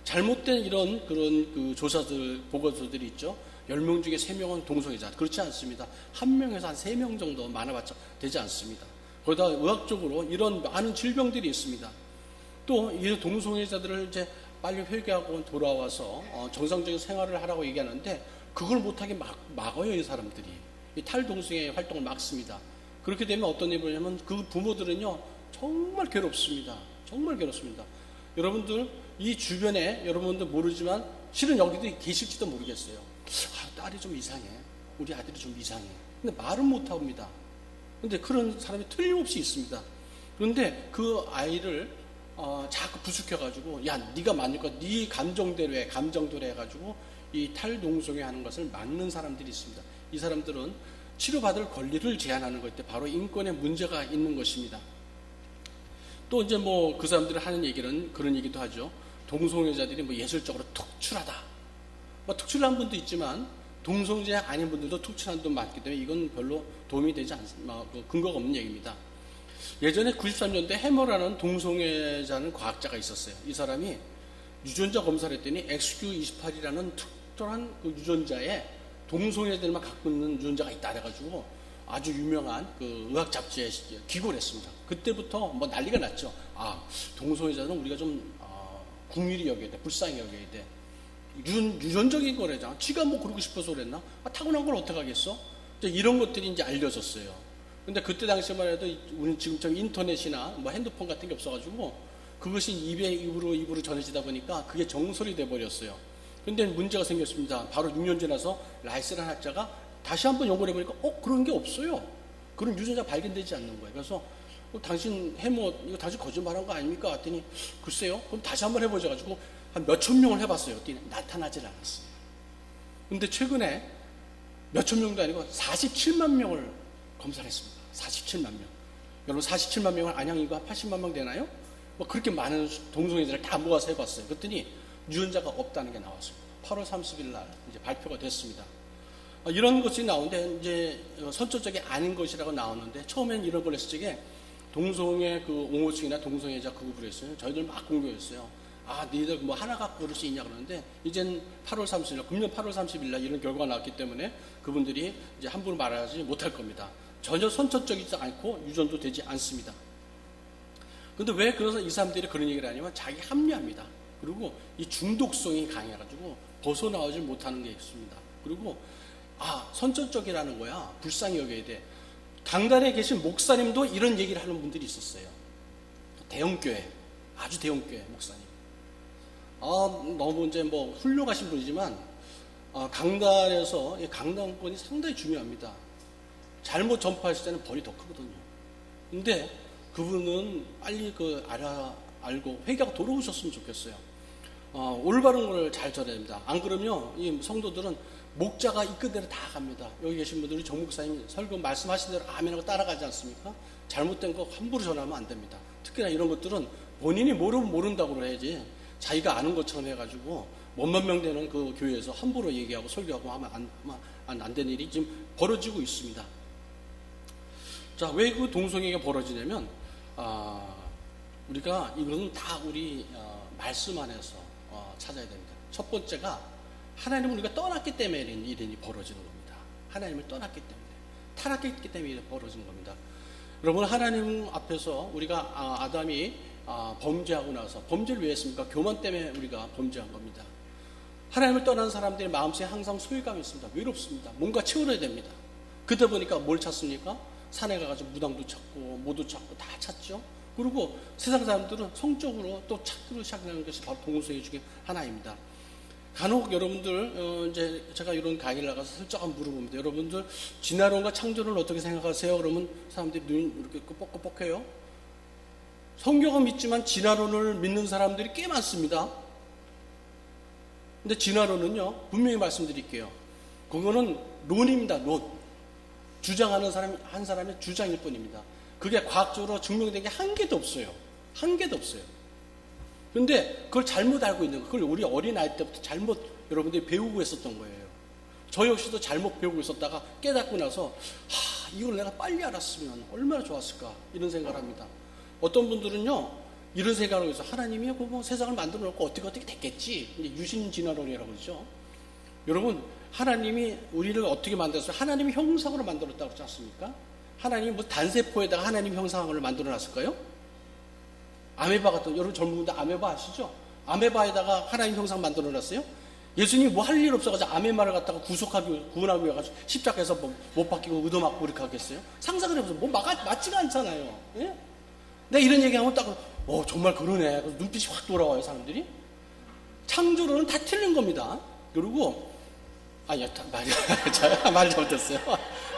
잘못된 그런 조사들, 보고서들이 있죠. 10명 중에 3명은 동성애자. 그렇지 않습니다. 1명에서 한 3명 정도 많아봤자 되지 않습니다. 거기다 의학적으로 이런 많은 질병들이 있습니다. 또 이 동성애자들을 이제 빨리 회개하고 돌아와서 정상적인 생활을 하라고 얘기하는데 그걸 못하게 막아요, 이 사람들이. 이 탈동성애 활동을 막습니다. 그렇게 되면 어떤 일이 벌어지냐면 그 부모들은요, 정말 괴롭습니다. 정말 괴롭습니다. 여러분들, 이 주변에 여러분들 모르지만 실은 여기도 계실지도 모르겠어요. 딸이 좀 이상해. 우리 아들이 좀 이상해. 근데 말은 못 합니다. 근데 그런 사람이 틀림없이 있습니다. 그런데 그 아이를 자꾸 부축해가지고 야, 네가 맞을까? 네 감정대로 해. 감정대로 해가지고 이 탈동성애 하는 것을 막는 사람들이 있습니다. 이 사람들은 치료받을 권리를 제한하는 것 때 바로 인권에 문제가 있는 것입니다. 또 이제 그 사람들이 하는 얘기는 그런 얘기도 하죠. 동성애자들이 예술적으로 특출하다. 특출한 분도 있지만 동성애 아닌 분들도 특출한 분도 많기 때문에 이건 별로 도움이 되지 않습니다. 근거가 없는 얘기입니다. 예전에 93년대 해머라는 동성애자는 과학자가 있었어요. 이 사람이 유전자 검사를 했더니 XQ28이라는 특별한 그 유전자에 동성애자들만 갖고 있는 유전자가 있다 해가지고 아주 유명한 그 의학 잡지에 기고를 했습니다. 그때부터 난리가 났죠. 동성애자는 우리가 좀 궁일이 여겨야 돼, 불쌍히 여겨야 돼. 유전적인 거래잖아. 지가 그러고 싶어서 그랬나? 타고난 걸 어떻게 하겠어? 이런 것들이 이제 알려졌어요. 근데 그때 당시만 해도 우리 지금처럼 인터넷이나 핸드폰 같은 게 없어가지고 그것이 입으로 전해지다 보니까 그게 정설이 돼버렸어요. 근데 문제가 생겼습니다. 바로 6년 지나서 라이스라는 학자가 다시 한번 연구를 해보니까 그런 게 없어요. 그런 유전자 발견되지 않는 거예요. 그래서 당신 이거 당신 거짓말한 거 아닙니까? 했더니 글쎄요. 그럼 다시 한번 해보자 가지고 한 몇천 명을 해봤어요. 그랬더니 나타나질 않았어요. 근데 최근에 몇천 명도 아니고 47만 명을 검사를 했습니다. 47만 명. 여러분 47만 명은 안양이가 80만 명 되나요? 그렇게 많은 동성애자를 다 모아서 해봤어요. 그랬더니 유전자가 없다는 게 나왔습니다. 8월 30일 날 이제 발표가 됐습니다. 이런 것이 나오는데 이제 선천적이 아닌 것이라고 나오는데 처음엔 이런 걸 했을 적에 동성애 옹호층이나 동성애자 그룹을 했어요. 저희들 막 공부했어요. 너희들 하나 갖고 그럴 수 있냐 그러는데 이젠 8월 30일 날, 금년 8월 30일 날 이런 결과가 나왔기 때문에 그분들이 이제 함부로 말하지 못할 겁니다. 전혀 선천적이지 않고 유전도 되지 않습니다. 근데 왜 그래서 이 사람들이 그런 얘기를 하냐면 자기 합리화입니다. 그리고 이 중독성이 강해가지고 벗어나오질 못하는 게 있습니다. 그리고 선천적이라는 거야. 불쌍히 여겨야 돼. 강단에 계신 목사님도 이런 얘기를 하는 분들이 있었어요. 대형교회, 아주 대형교회 목사님. 너무 이제 뭐 훌륭하신 분이지만 강단에서 강단권이 상당히 중요합니다. 잘못 전파했을 때는 벌이 더 크거든요. 근데 그분은 빨리 알고 회개하고 돌아오셨으면 좋겠어요. 올바른 걸 잘 전해야 됩니다. 안 그러면 이 성도들은 목자가 이끈 대로 다 갑니다. 여기 계신 분들이 정 목사님 설교 말씀하신 대로 아멘하고 따라가지 않습니까? 잘못된 거 함부로 전하면 안 됩니다. 특히나 이런 것들은 본인이 모르면 모른다고 그래야지 자기가 아는 것처럼 해가지고 몇만 명 되는 그 교회에서 함부로 얘기하고 설교하고 하면 안 되는 일이 지금 벌어지고 있습니다. 자, 왜 그 동성애가 벌어지냐면 우리가 이것은 다 우리 말씀 안에서 찾아야 됩니다. 첫 번째가 하나님을 우리가 떠났기 때문에 이런 일이 벌어지는 겁니다. 하나님을 떠났기 때문에, 타락했기 때문에 이렇게 벌어진 겁니다. 여러분, 하나님 앞에서 우리가 아담이 범죄하고 나서 범죄를 왜 했습니까? 교만 때문에 우리가 범죄한 겁니다. 하나님을 떠난 사람들의 마음속에 항상 소외감이 있습니다. 외롭습니다. 뭔가 채워야 됩니다. 그러다 보니까 뭘 찾습니까? 산에 가가지고 무당도 찾고 뭐도 찾고 다 찾죠. 그리고 세상 사람들은 성적으로 또 찾기로 시작하는 것이 바로 동성애 중에 하나입니다. 간혹 여러분들 이제 제가 이런 강의를 나가서 슬쩍 한번 물어봅니다. 여러분들 진화론과 창조론을 어떻게 생각하세요? 그러면 사람들이 눈이 이렇게 뻑뻑뻑해요. 성경은 믿지만 진화론을 믿는 사람들이 꽤 많습니다. 근데 진화론은요, 분명히 말씀드릴게요. 그거는 론입니다. 론. 주장하는 사람이 한 사람의 주장일 뿐입니다. 그게 과학적으로 증명된 게 한 개도 없어요. 한 개도 없어요. 근데 그걸 잘못 알고 있는 거, 그걸 우리 어린아이 때부터 잘못 여러분들이 배우고 있었던 거예요. 저 역시도 잘못 배우고 있었다가 깨닫고 나서 이걸 내가 빨리 알았으면 얼마나 좋았을까 이런 생각을 합니다. 어떤 분들은요 이런 생각을 해서 하나님이 뭐 세상을 만들어 놓고 어떻게 됐겠지, 이제 유신진화론이라고 그러죠. 여러분, 하나님이 우리를 어떻게 만들었어요? 하나님이 형상으로 만들었다고 그러지 않습니까? 하나님이 뭐 단세포에다가 하나님 형상을 만들어 놨을까요? 아메바 같은, 여러분 젊은 분들 아메바 아시죠? 아메바에다가 하나님 형상 만들어 놨어요? 예수님이 뭐 할 일 없어가지고 아메바를 갖다가 구원하기 위해서 십자가에서 못 박히고 의도맞고 그렇게 하겠어요? 상상을 해보세요. 뭐 맞지가 않잖아요. 예? 내가 이런 얘기하면 딱 정말 그러네. 눈빛이 확 돌아와요, 사람들이. 창조론은 다 틀린 겁니다. 그리고 말 잘못했어요.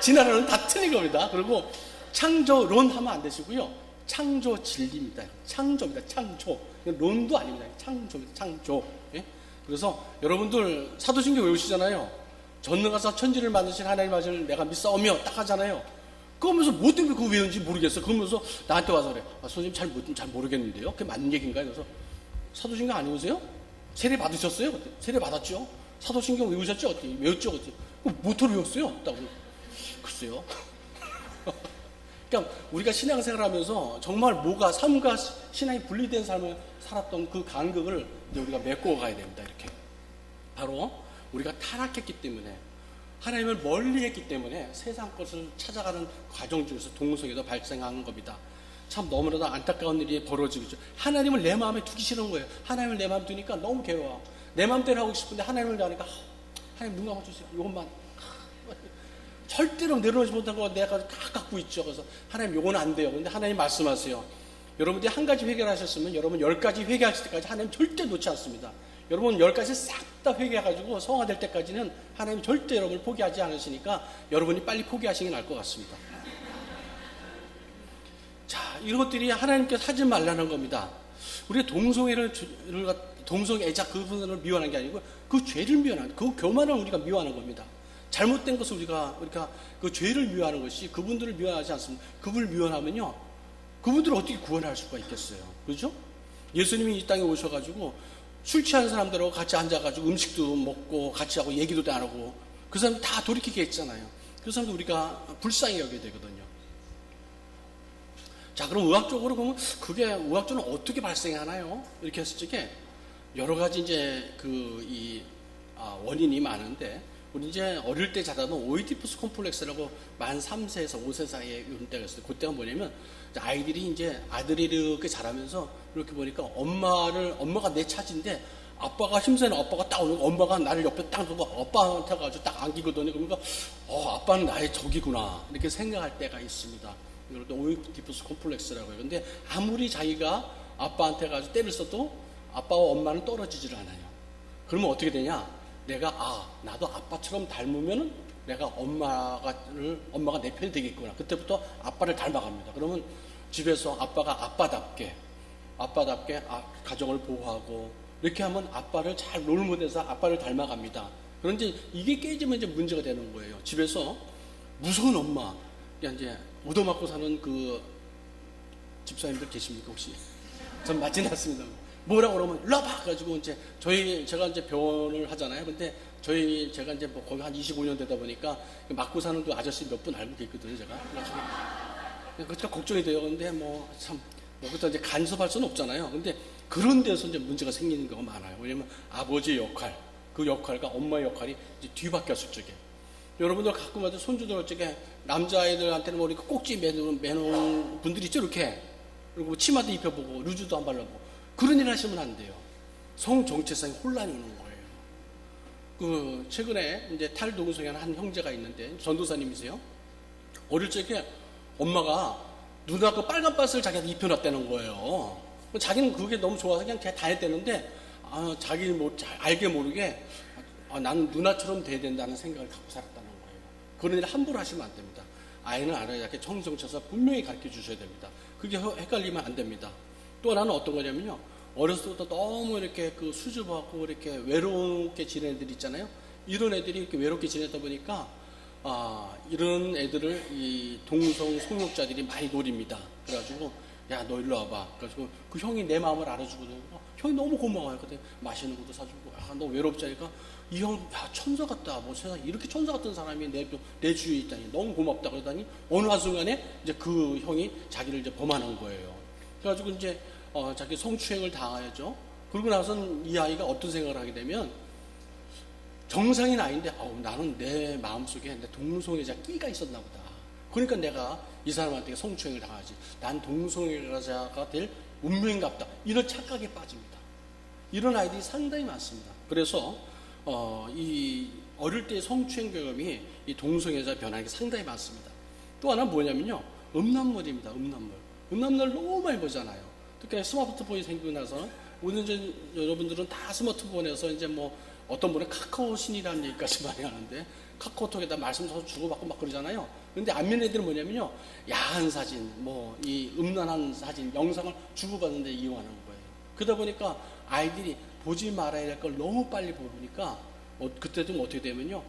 진화론은 다 틀린 겁니다. 그리고 창조론 하면 안 되시고요. 창조 진리입니다. 창조입니다. 창조. 론도 아닙니다. 창조입니다. 창조. 예? 그래서 여러분들 사도신경 외우시잖아요. 전능하사 천지를 만드신 하나님 아들 내가 믿사오며 딱 하잖아요. 그러면서 뭐 때문에 그거 외우는지 모르겠어. 그러면서 나한테 와서 그래. 선생님 잘 모르겠는데요. 그게 맞는 얘기인가요? 그래서 사도신경 안 외우세요? 세례 받으셨어요? 세례 받았죠? 사도신경 외우셨죠? 어떻게? 외웠죠? 어떻게? 뭐토록 외웠어요? 따고. 글쎄요. 그러니까 우리가 신앙생활 하면서 정말 뭐가 삶과 신앙이 분리된 삶을 살았던 그 간극을 이제 우리가 메꿔 가야 됩니다. 이렇게. 바로 우리가 타락했기 때문에, 하나님을 멀리 했기 때문에 세상 것을 찾아가는 과정 중에서 동성애도 발생하는 겁니다. 참 너무나도 안타까운 일이 벌어지고 있죠. 하나님을 내 마음에 두기 싫은 거예요. 하나님을 내 마음에 두니까 너무 괴로워. 내 마음대로 하고 싶은데 하나님을 하니까 하나님 눈 감아주세요. 이것만. 절대로 내려오지 못한 거 내가 다 갖고 있죠. 그래서 하나님 요건 안 돼요. 근데 하나님 말씀하세요. 여러분들이 한 가지 회개를 하셨으면 여러분 10가지 회개하실 때까지 하나님 절대 놓지 않습니다. 여러분 10가지 싹 다 회개해가지고 성화될 때까지는 하나님 절대 여러분을 포기하지 않으시니까 여러분이 빨리 포기하시는 게 나을 것 같습니다. 자, 이런 것들이 하나님께서 하지 말라는 겁니다. 우리가 동성애자 그분을 미워하는 게 아니고 그 죄를 미워하는, 그 교만을 우리가 미워하는 겁니다. 잘못된 것을 우리가 그 죄를 미워하는 것이 그분들을 미워하지 않습니다. 그분을 미워하면요, 그분들을 어떻게 구원할 수가 있겠어요? 그렇죠? 예수님이 이 땅에 오셔가지고 술 취한 사람들하고 같이 앉아가지고 음식도 먹고 같이 하고 얘기도 안 하고 그 사람 다 돌이키게 했잖아요. 그 사람도 우리가 불쌍히 여겨야 되거든요. 자, 그럼 의학적으로 보면 그게 의학적으로 어떻게 발생하나요? 이렇게 했을 적에 여러 가지 이제 원인이 많은데 우리 이제 어릴 때 자라던 오이디푸스 콤플렉스라고 만 3세에서 5세 사이에 이런 때가 있어요. 그때가 뭐냐면 아이들이 이제 아들이 이렇게 자라면서 이렇게 보니까 엄마가 내 차지인데 아빠가 힘세는 아빠가 딱 오는 엄마가 나를 옆에 딱 두고 아빠한테 가지고 딱 안기거든요. 그러니까 아빠는 나의 적이구나 이렇게 생각할 때가 있습니다. 이걸 또 오이디푸스 콤플렉스라고 해요. 근데 아무리 자기가 아빠한테 가지고 때를 써도 아빠와 엄마는 떨어지질 않아요. 그러면 어떻게 되냐? 나도 아빠처럼 닮으면은 내가 엄마가 내 편이 되겠구나. 그때부터 아빠를 닮아갑니다. 그러면 집에서 아빠가 아빠답게 가정을 보호하고 이렇게 하면 아빠를 잘 롤모델해서 아빠를 닮아갑니다. 그런데 이게 깨지면 이제 문제가 되는 거예요. 집에서 무서운 엄마, 이제 얻어맞고 사는 그 집사님들 계십니까 혹시? 전 맞진 않습니다. 뭐라고 그러면 일로 와봐 가지고 이제 제가 이제 병원을 하잖아요. 근데 제가 이제 뭐 거기 한 25년 되다 보니까 맞고 사는 그 아저씨 몇 분 알고 계거든요, 제가. 그래가지고 그러니까 걱정이 돼요. 근데 그것도 이제 간섭할 수는 없잖아요. 근데 그런 데서 이제 문제가 생기는 경우가 많아요. 왜냐면 아버지의 역할, 그 역할과 엄마의 역할이 이제 뒤바뀌었을 적에. 여러분들 가끔마다 손주들 어쩌게 남자아이들한테는 뭐 이렇게 꼭지 매놓은 분들이 있죠, 이렇게. 그리고 뭐 치마도 입혀보고 루즈도 안 발라보고 그런 일 하시면 안 돼요. 성 정체성이 혼란이 오는 거예요. 최근에 이제 탈동성애 한 형제가 있는데 전도사님이세요. 어릴 적에 엄마가 누나 그 빨간 밭을 자기한테 입혀놨다는 거예요. 자기는 그게 너무 좋아서 그냥 다 했대는데 자기 알게 모르게 나는 누나처럼 돼야 된다는 생각을 갖고 살았다는 거예요. 그런 일 함부로 하시면 안 됩니다. 아이는 알아야 이렇게 정성쳐서 분명히 가르쳐 주셔야 됩니다. 그게 헷갈리면 안 됩니다. 또 하나는 어떤 거냐면요. 어렸을 때부터 너무 이렇게 수줍하고 이렇게 외롭게 지내는 애들 있잖아요. 이런 애들이 이렇게 외롭게 지내다 보니까 이런 애들을 이 동성 속력자들이 많이 노립니다. 그래가지고 야, 너 일로 와봐. 그래가지고 그 형이 내 마음을 알아주거든요. 형이 너무 고마워요. 그때 맛있는 것도 사주고, 너 외롭지 않으니까 이 형, 천사 같다. 뭐 세상에 이렇게 천사 같은 사람이 내 주위에 있다니 너무 고맙다. 그러더니 어느 한순간에 이제 그 형이 자기를 이제 범하는 거예요. 그래가지고 이제 자기 성추행을 당하죠. 그러고 나서는 이 아이가 어떤 생각을 하게 되면 정상인 아이인데 나는 내 마음속에 내 동성애자 끼가 있었나 보다. 그러니까 내가 이 사람한테 성추행을 당하지. 난 동성애자가 될 운명인가 보다. 이런 착각에 빠집니다. 이런 아이들이 상당히 많습니다. 그래서 이 어릴 때 성추행 경험이 이 동성애자 변하는 게 상당히 많습니다. 또 하나 뭐냐면요. 음란물입니다. 음란물 너무 많이 보잖아요. 특히 스마트폰이 생기고 나서 오늘 이제 여러분들은 다 스마트폰에서 이제 뭐 어떤 분은 카카오 신이라는 얘기까지 많이 하는데 카카오톡에다 말씀 주고받고 막 그러잖아요. 근데 안 믿는 애들은 뭐냐면요. 야한 사진, 이 음란한 사진, 영상을 주고받는 데 이용하는 거예요. 그러다 보니까 아이들이 보지 말아야 될 걸 너무 빨리 보니까 그때도 어떻게 되면요.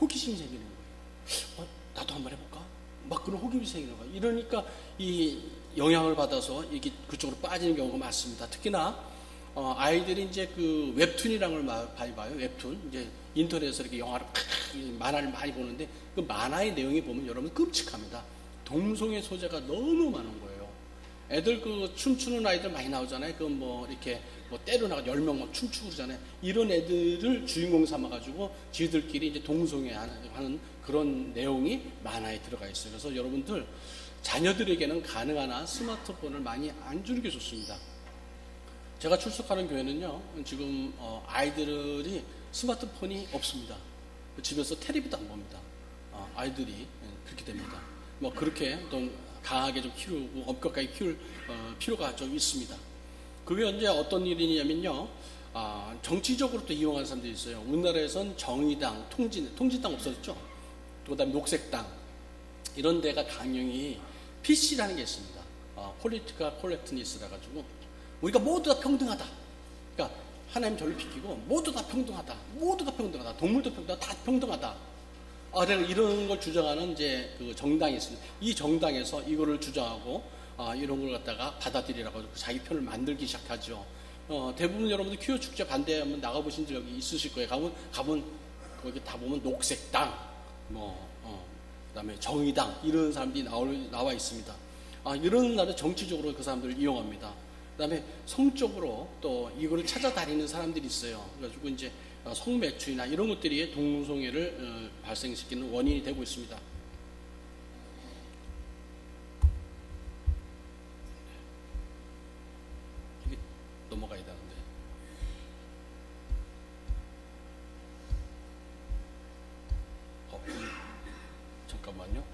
호기심이 생기는 거예요. 나도 한번 해볼까? 막 그런 호기심이 생기는 거예요. 이러니까 이 영향을 받아서 이게 그쪽으로 빠지는 경우가 많습니다. 특히나 아이들이 이제 그 웹툰이라는 걸 많이 봐요. 웹툰. 이제 인터넷에서 이렇게 만화를 많이 보는데 그 만화의 내용이 보면 여러분 끔찍합니다. 동성애 소재가 너무 많은 거예요. 애들 춤추는 아이들 많이 나오잖아요. 이렇게 때려나가 10명 막 춤추고 그러잖아요. 이런 애들을 주인공 삼아가지고 지들끼리 이제 동성애 하는 그런 내용이 만화에 들어가 있어요. 그래서 여러분들 자녀들에게는 가능한 한 스마트폰을 많이 안 주는 게 좋습니다. 제가 출석하는 교회는요, 지금 아이들이 스마트폰이 없습니다. 집에서 텔레비도 안 봅니다. 아이들이 그렇게 됩니다. 그렇게 또 강하게 좀 키우고 엄격하게 키울 필요가 좀 있습니다. 그게 이제 어떤 일이냐면요, 정치적으로 또 이용하는 사람들이 있어요. 우리나라에선 정의당, 통진당 없어졌죠. 그다음에 녹색당 이런 데가 강령이 PC라는 게 있습니다. Political Correctness라 가지고 우리가 모두 다 평등하다. 그러니까 하나님 저를 비키고 모두 다 평등하다. 동물도 평등하다. 다 평등하다. 내가 이런 걸 주장하는 이제 그 정당이 있습니다. 이 정당에서 이거를 주장하고 이런 걸 갖다가 받아들이라고 자기 편을 만들기 시작하죠. 대부분 여러분들 퀴어 축제 반대 한번 나가보신 적 여기 있으실 거예요. 가본 거기 다 보면 녹색당, 그다음에 정의당 이런 사람들이 나와 있습니다. 이런 날에 정치적으로 그 사람들을 이용합니다. 그다음에 성적으로 또 이거를 찾아다니는 사람들이 있어요. 그래가지고 이제 성매출이나 이런 것들이 동성애를 발생시키는 원인이 되고 있습니다. 이게 넘어가야 되는데. 잠깐만요.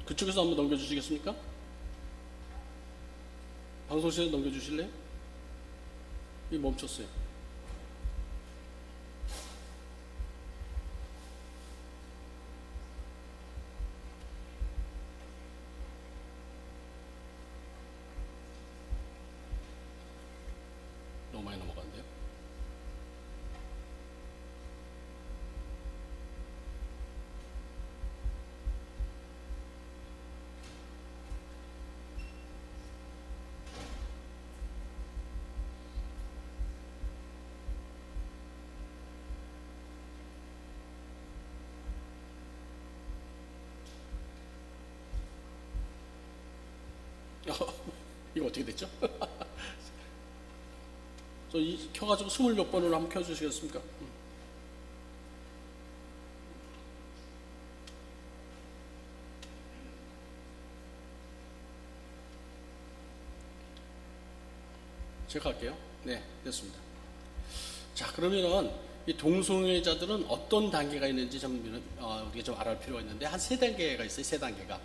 그쪽에서 한번 넘겨주시겠습니까? 방송실에 넘겨주실래요? 이 멈췄어요. 너무 많이 넘어갔는데요. 이거 어떻게 됐죠? 켜가지고 20몇 번으로 한번 켜주시겠습니까? 제가 할게요. 네, 됐습니다. 자, 그러면은 이 동성애자들은 어떤 단계가 있는지 우리가 좀 알아볼 필요가 있는데, 한 3단계가 있어요. 3단계가.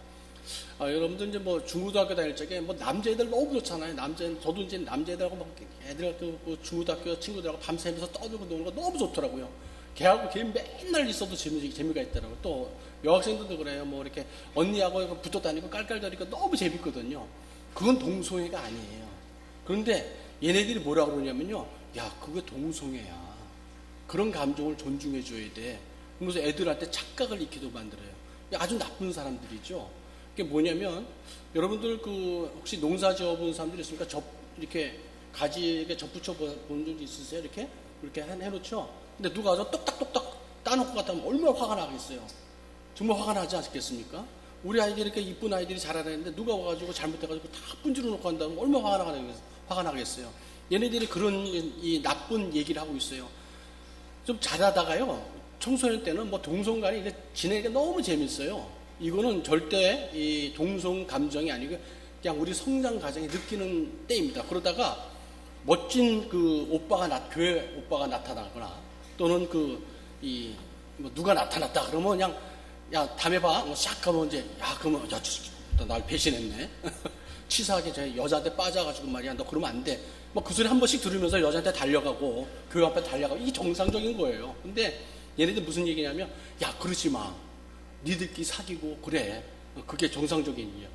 여러분들 이제 뭐 중고등학교 다닐 적에 뭐 남자애들 너무 좋잖아요. 저도 이제 남자애들하고 막 애들하고 그 중고등학교 친구들하고 밤새면서 떠들고 노는 거 너무 좋더라고요. 걔하고 걔 맨날 있어도 재미가 있더라고요. 또 여학생들도 그래요. 뭐 이렇게 언니하고 붙어 다니고 깔깔거리니까 너무 재밌거든요. 그건 동성애가 아니에요. 그런데 얘네들이 뭐라 그러냐면요. 야, 그게 동성애야. 그런 감정을 존중해 줘야 돼. 그러면서 애들한테 착각을 익히도 만들어요. 아주 나쁜 사람들이죠. 그게 뭐냐면, 여러분들 혹시 농사 지어본 사람들 있습니까? 이렇게 가지에 접붙여 본 적 있으세요? 이렇게 해놓죠? 근데 누가 와서 똑딱똑딱 따놓고 갔다 하면 얼마나 화가 나겠어요? 정말 화가 나지 않겠습니까? 우리 아이들이 이렇게 이쁜 아이들이 자라나는데 누가 와가지고 잘못해가지고 다 분지러 놓고 한다면 얼마나 화가 나겠어요? 얘네들이 그런 이 나쁜 얘기를 하고 있어요. 좀 자라다가요, 청소년 때는 뭐 동성 간에 지내기가 너무 재밌어요. 이거는 절대 이 동성 감정이 아니고 그냥 우리 성장 과정에 느끼는 때입니다. 그러다가 멋진 교회 오빠가 나타나거나 또는 뭐 누가 나타났다 그러면 그냥 야, 다음에 봐. 샥 하면 이제 그러면 야, 날 배신했네. 치사하게 저 여자한테 빠져가지고 말이야. 너 그러면 안 돼. 뭐 그 소리 한 번씩 들으면서 여자한테 달려가고 교회 앞에 달려가고 이게 정상적인 거예요. 근데 얘네들 무슨 얘기냐면 야, 그러지 마. 니들끼리 사귀고 그래. 그게 정상적인 일이야.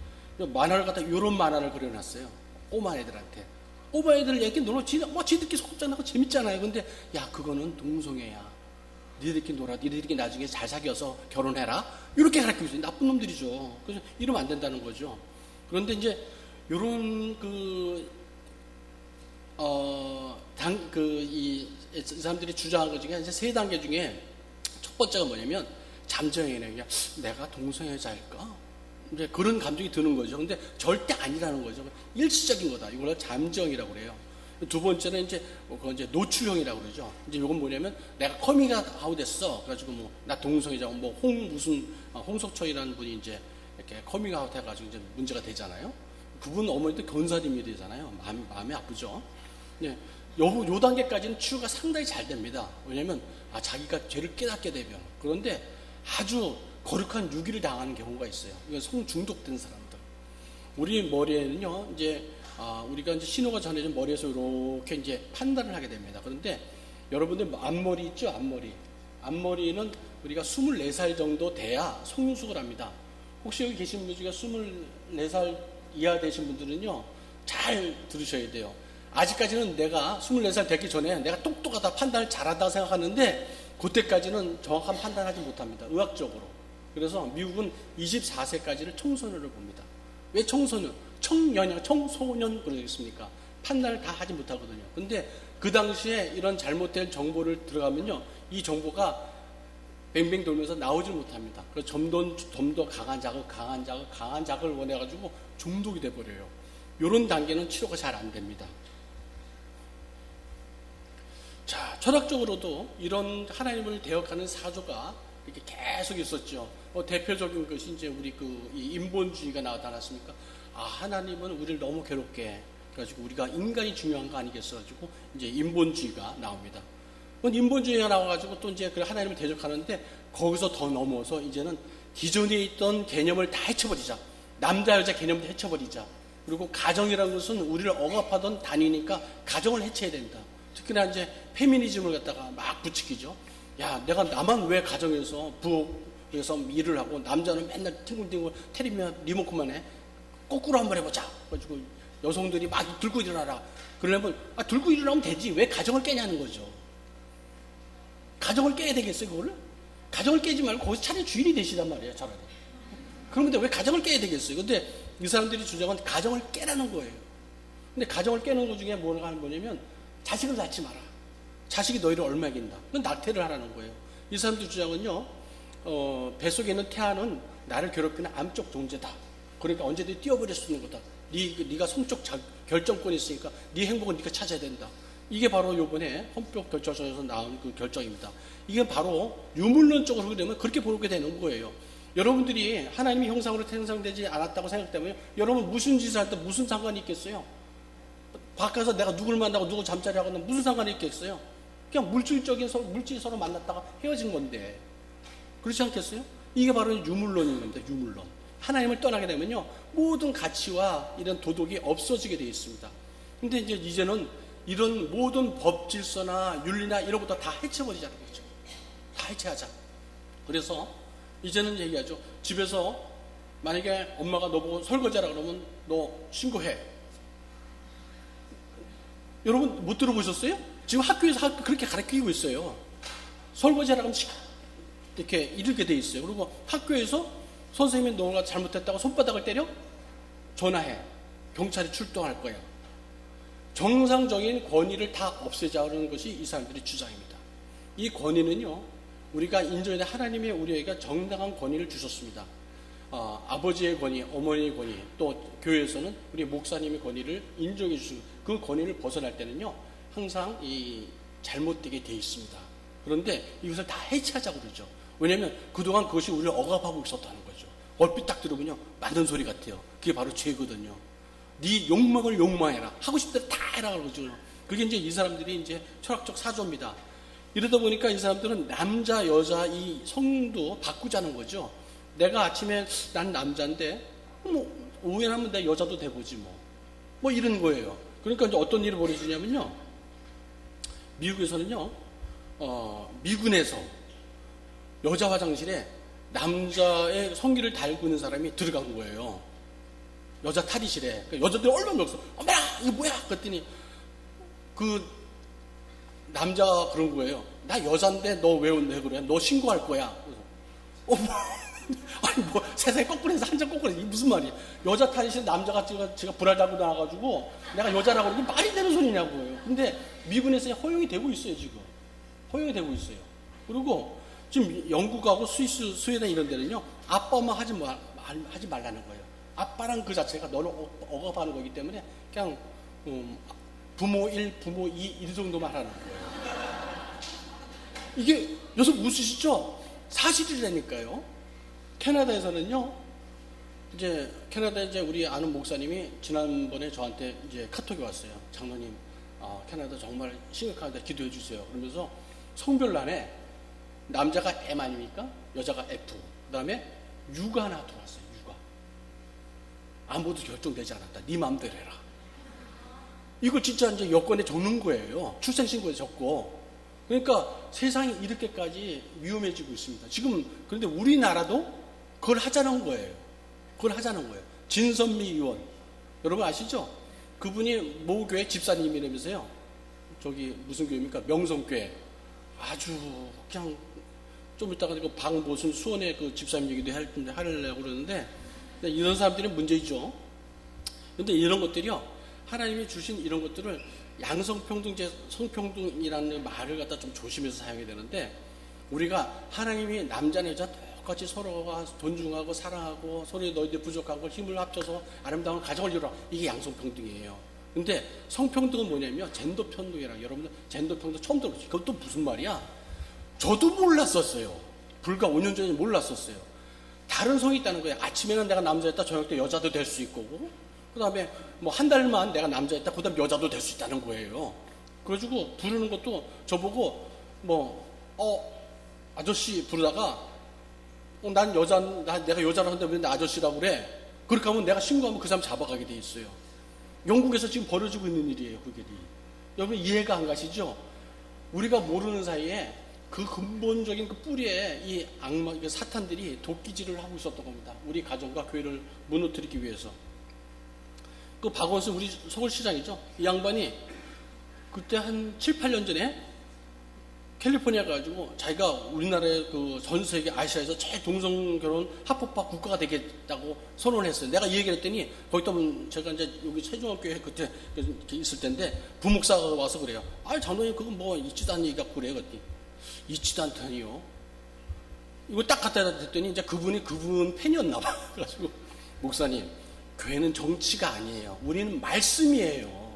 만화를 갖다 이런 만화를 그려놨어요. 꼬마 애들한테. 꼬마 애들 얘기 놀아. 지들끼리 속장나고 재밌잖아요. 근데 야, 그거는 동성애야. 니들끼리 놀아. 니들끼리 나중에 잘 사귀어서 결혼해라. 이렇게 가르치고 있어요. 나쁜 놈들이죠. 그래서 이러면 안 된다는 거죠. 그런데 이제 요런 이 사람들이 주장한 것 중에 이제 3단계 중에 첫 번째가 뭐냐면 잠정이네. 내가 동성애자일까? 이제 그런 감정이 드는 거죠. 근데 절대 아니라는 거죠. 일시적인 거다. 이걸 잠정이라고 그래요. 두 번째는 이제 노출형이라고 그러죠. 이제 이건 뭐냐면 내가 커밍아웃 했어. 그래가지고 뭐 나 동성애자고 뭐 홍석천이라는 분이 이제 이렇게 커밍아웃 해가지고 이제 문제가 되잖아요. 그분 어머니도 견사님이 되잖아요. 마음이 아프죠. 네. 요 단계까지는 치유가 상당히 잘 됩니다. 왜냐면 자기가 죄를 깨닫게 되면. 그런데 아주 거룩한 유기를 당하는 경우가 있어요. 이건 성 중독된 사람들. 우리 머리에는요, 이제 우리가 이제 신호가 전해진 머리에서 이렇게 이제 판단을 하게 됩니다. 그런데 여러분들 앞머리 있죠? 앞머리는 우리가 24살 정도 돼야 속눈썹을 합니다. 혹시 여기 계신 분 중에 24살 이하 되신 분들은요, 잘 들으셔야 돼요. 아직까지는 내가 24살 되기 전에 내가 똑똑하다, 판단을 잘한다 생각하는데 그때까지는 정확한 판단하지 못합니다. 의학적으로. 그래서 미국은 24세까지를 청소년을 봅니다. 왜 청소년? 청소년 그러겠습니까? 판단을 다 하지 못하거든요. 근데 그 당시에 이런 잘못된 정보를 들어가면요, 이 정보가 뱅뱅 돌면서 나오질 못합니다. 그래서 좀 더 강한 자극을 원해가지고 중독이 돼버려요. 이런 단계는 치료가 잘 안 됩니다. 자, 철학적으로도 이런 하나님을 대역하는 사조가 이렇게 계속 있었죠. 대표적인 것이 이제 우리 이 인본주의가 나타났습니까? 아, 하나님은 우리를 너무 괴롭게 해가지고 우리가 인간이 중요한 거 아니겠어 가지고 이제 인본주의가 나옵니다. 인본주의가 나와가지고 또 이제 그 하나님을 대적하는데 거기서 더 넘어서 이제는 기존에 있던 개념을 다 해쳐버리자. 남자 여자 개념도 해쳐버리자. 그리고 가정이라는 것은 우리를 억압하던 단위니까 가정을 해체해야 된다. 특히나 이제 페미니즘을 갖다가 막 부추기죠. 야, 내가 나만 왜 가정에서 부엌에서 일을 하고 남자는 맨날 팅글팅글 테레비나 리모컨만 해. 거꾸로 한번 해보자. 그래가지고 여성들이 막 들고 일어나라. 그러려면 들고 일어나면 되지. 왜 가정을 깨냐는 거죠. 가정을 깨야 되겠어요, 그거를? 가정을 깨지 말고 거기서 차라리 주인이 되시단 말이에요, 차라리. 그런데 왜 가정을 깨야 되겠어요? 근데 이 사람들이 주장은 가정을 깨라는 거예요. 근데 가정을 깨는 것 중에 뭐냐면 자식을 낳지 마라. 자식이 너희를 얼마 이긴다. 그건 낙태를 하라는 거예요. 이 사람들 주장은요, 뱃속에 있는 태아는 나를 괴롭히는 암적 존재다. 그러니까 언제든지 띄워버릴 수 있는 거다. 네가 성적 결정권이 있으니까 네 행복은 네가 찾아야 된다. 이게 바로 요번에 헌법결정에서 나온 그 결정입니다. 이게 바로 유물론적으로 그러면 그렇게 보게 되는 거예요. 여러분들이 하나님의 형상으로 태생되지 않았다고 생각되면 여러분 무슨 짓을 할 때 무슨 상관이 있겠어요? 밖에서 내가 누굴 만나고 누구 잠자리 하고 무슨 상관이 있겠어요? 그냥 물질이 서로 만났다가 헤어진 건데. 그렇지 않겠어요? 이게 바로 유물론인 겁니다. 유물론. 하나님을 떠나게 되면요, 모든 가치와 이런 도덕이 없어지게 되어 있습니다. 근데 이제는 이런 모든 법 질서나 윤리나 이런 것도 다 해쳐버리자는 거죠. 다 해체하자. 그래서 이제는 얘기하죠. 집에서 만약에 엄마가 너보고 설거지하라 그러면 너 신고해. 여러분 못 들어보셨어요? 지금 학교에서 그렇게 가르치고 있어요. 설거지하라 그러면 이렇게 돼 있어요. 그리고 학교에서 선생님이 너가 잘못했다고 손바닥을 때려? 전화해. 경찰이 출동할 거야. 정상적인 권위를 다 없애자는 것이 이 사람들의 주장입니다. 이 권위는요, 우리가 인정해야 하나님의 우리에게 정당한 권위를 주셨습니다. 아버지의 권위, 어머니의 권위, 또 교회에서는 우리 목사님의 권위를 인정해 주시고 그 권위를 벗어날 때는요, 항상 이 잘못되게 돼 있습니다. 그런데 이것을 다 해체하자고 그러죠. 왜냐하면 그동안 그것이 우리를 억압하고 있었다는 거죠. 얼핏 딱 들으면요, 맞는 소리 같아요. 그게 바로 죄거든요. 네 욕망을 욕망해라. 하고 싶은 대로 다 해라 그러죠. 그게 이제 이 사람들이 이제 철학적 사조입니다. 이러다 보니까 이 사람들은 남자, 여자 이 성도 바꾸자는 거죠. 내가 아침에 난 남자인데 오후에는 하면 내 여자도 돼보지 뭐 이런 거예요. 그러니까 이제 어떤 일이 벌어지냐면요, 미국에서는요, 미군에서 여자 화장실에 남자의 성기를 달고 있는 사람이 들어간 거예요. 여자 탈의실에. 그러니까 여자들이 얼마나 없어. 어머나 이게 뭐야? 그랬더니 그 남자가 그런 거예요. 나 여잔데 너 왜 그래? 너 신고할 거야. 그래서 아니 세상에 거꾸로 해서 한장 거꾸로 해서 이게 무슨 말이야? 여자 탈의실 남자가 제가 불알 달고 나와가지고 내가 여자라고 그러면 말이 되는 소리냐고요. 근데 미군에서 허용이 되고 있어요. 지금 허용이 되고 있어요. 그리고 지금 영국하고 스위스, 스웨덴 이런 데는요, 아빠 엄마 하지 말라는 거예요. 아빠랑 그 자체가 너를 억압하는 거기 때문에 그냥 부모 1, 부모 2 이 정도만 하는 거예요. 이게 요새 웃으시죠? 사실이라니까요. 캐나다에서는요, 캐나다에 우리 아는 목사님이 지난번에 저한테 이제 카톡이 왔어요. 장로님, 캐나다 정말 심각한데 기도해 주세요. 그러면서 성별란에 남자가 M 아닙니까? 여자가 F. 그 다음에 U가 하나 들어왔어요. U가. 아무도 결정되지 않았다. 네 마음대로 해라. 이걸 진짜 이제 여권에 적는 거예요. 출생신고에 적고. 그러니까 세상이 이렇게까지 위험해지고 있습니다. 지금, 그런데 우리나라도 그걸 하자는 거예요. 그걸 하자는 거예요. 진선미 의원. 여러분 아시죠? 그분이 모 교회 집사님이라면서요. 저기 무슨 교회입니까? 명성교회. 아주 그냥 좀 이따가 그 방보순 수원의 그 집사님 얘기도 하려고 그러는데, 이런 사람들이 문제이죠. 근데 이런 것들이요, 하나님이 주신 이런 것들을 양성평등제, 성평등이라는 말을 갖다 좀 조심해서 사용해야 되는데, 우리가 하나님이 남자나 여자 똑같이 서로가 존중하고 사랑하고 서로 너희들 부족한 걸 힘을 합쳐서 아름다운 가정을 이루라. 이게 양성평등이에요. 근데 성평등은 뭐냐면 젠더 평등이라, 여러분들 젠더 평등 처음 들어보시죠? 그것도 무슨 말이야? 저도 몰랐었어요. 불과 5년 전에 몰랐었어요. 다른 성이 있다는 거예요. 아침에는 내가 남자였다, 저녁 때 여자도 될 수 있고, 그 다음에 뭐 한 달만 내가 남자였다, 그 다음 여자도 될 수 있다는 거예요. 그래가지고 부르는 것도 저보고 아저씨 부르다가 난 여자, 내가 여자라고 한다면 왜 아저씨라고 그래? 그렇게 하면 내가 신고하면 그 사람 잡아가게 돼 있어요. 영국에서 지금 벌어지고 있는 일이에요, 그게. 여러분 이해가 안 가시죠? 우리가 모르는 사이에 그 근본적인 그 뿌리에 이 악마, 사탄들이 도끼질을 하고 있었던 겁니다. 우리 가정과 교회를 무너뜨리기 위해서. 그 박원순 우리 서울시장이죠. 이 양반이 그때 한 7, 8년 전에 캘리포니아 가지고 자기가 우리나라의 그 전 세계 아시아에서 제일 동성 결혼 합법화 국가가 되겠다고 선언을 했어요. 내가 이 얘기를 했더니 거기다 제가 이제 여기 세종학교에 그때 있을 때인데 부목사가 와서 그래요. 장로님 그건 뭐 있지도 않은 얘기 갖고 그래요. 그랬더니 있지도 않다니요. 이거 딱 갖다 댔더니 이제 그분 팬이었나 봐. 그래가지고 목사님 교회는 정치가 아니에요. 우리는 말씀이에요.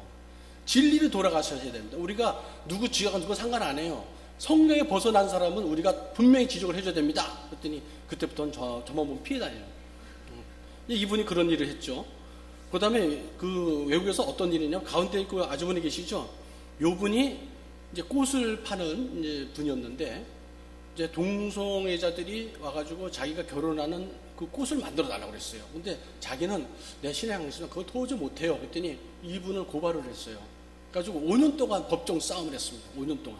진리를 돌아가셔야 됩니다. 우리가 누구 지역과 누구 상관 안 해요. 성경에 벗어난 사람은 우리가 분명히 지적을 해줘야 됩니다. 그랬더니 그때부터는 저만 보면 피해 다녀요. 이분이 그런 일을 했죠. 그 다음에 그 외국에서 어떤 일이냐면 가운데 그 아주머니 계시죠. 요 분이 이제 꽃을 파는 이제 분이었는데 이제 동성애자들이 와가지고 자기가 결혼하는 그 꽃을 만들어 달라고 그랬어요. 근데 자기는 내 신앙에서는 그걸 도저히 못해요. 그랬더니 이분을 고발을 했어요. 그래가지고 5년 동안 법정 싸움을 했습니다. 5년 동안.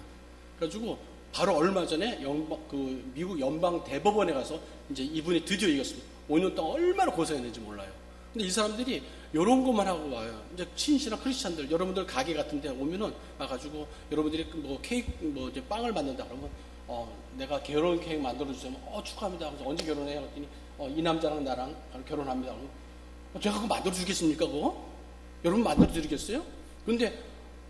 그래가지고 바로 얼마 전에 미국 연방 대법원에 가서 이제 이분이 드디어 이겼습니다. 5년 동안 얼마나 고생했는지 몰라요. 근데 이 사람들이 이런 것만 하고 와요. 이제 신실한 크리스찬들, 여러분들 가게 같은 데 오면은 와가지고 여러분들이 뭐 케이크, 뭐 이제 빵을 만든다 그러면 내가 결혼 케이크 만들어주세요. 축하합니다. 그래서 언제 결혼해요? 그랬더니 이 남자랑 나랑 결혼합니다. 제가 그거 만들어주겠습니까? 그거? 여러분 만들어드리겠어요? 근데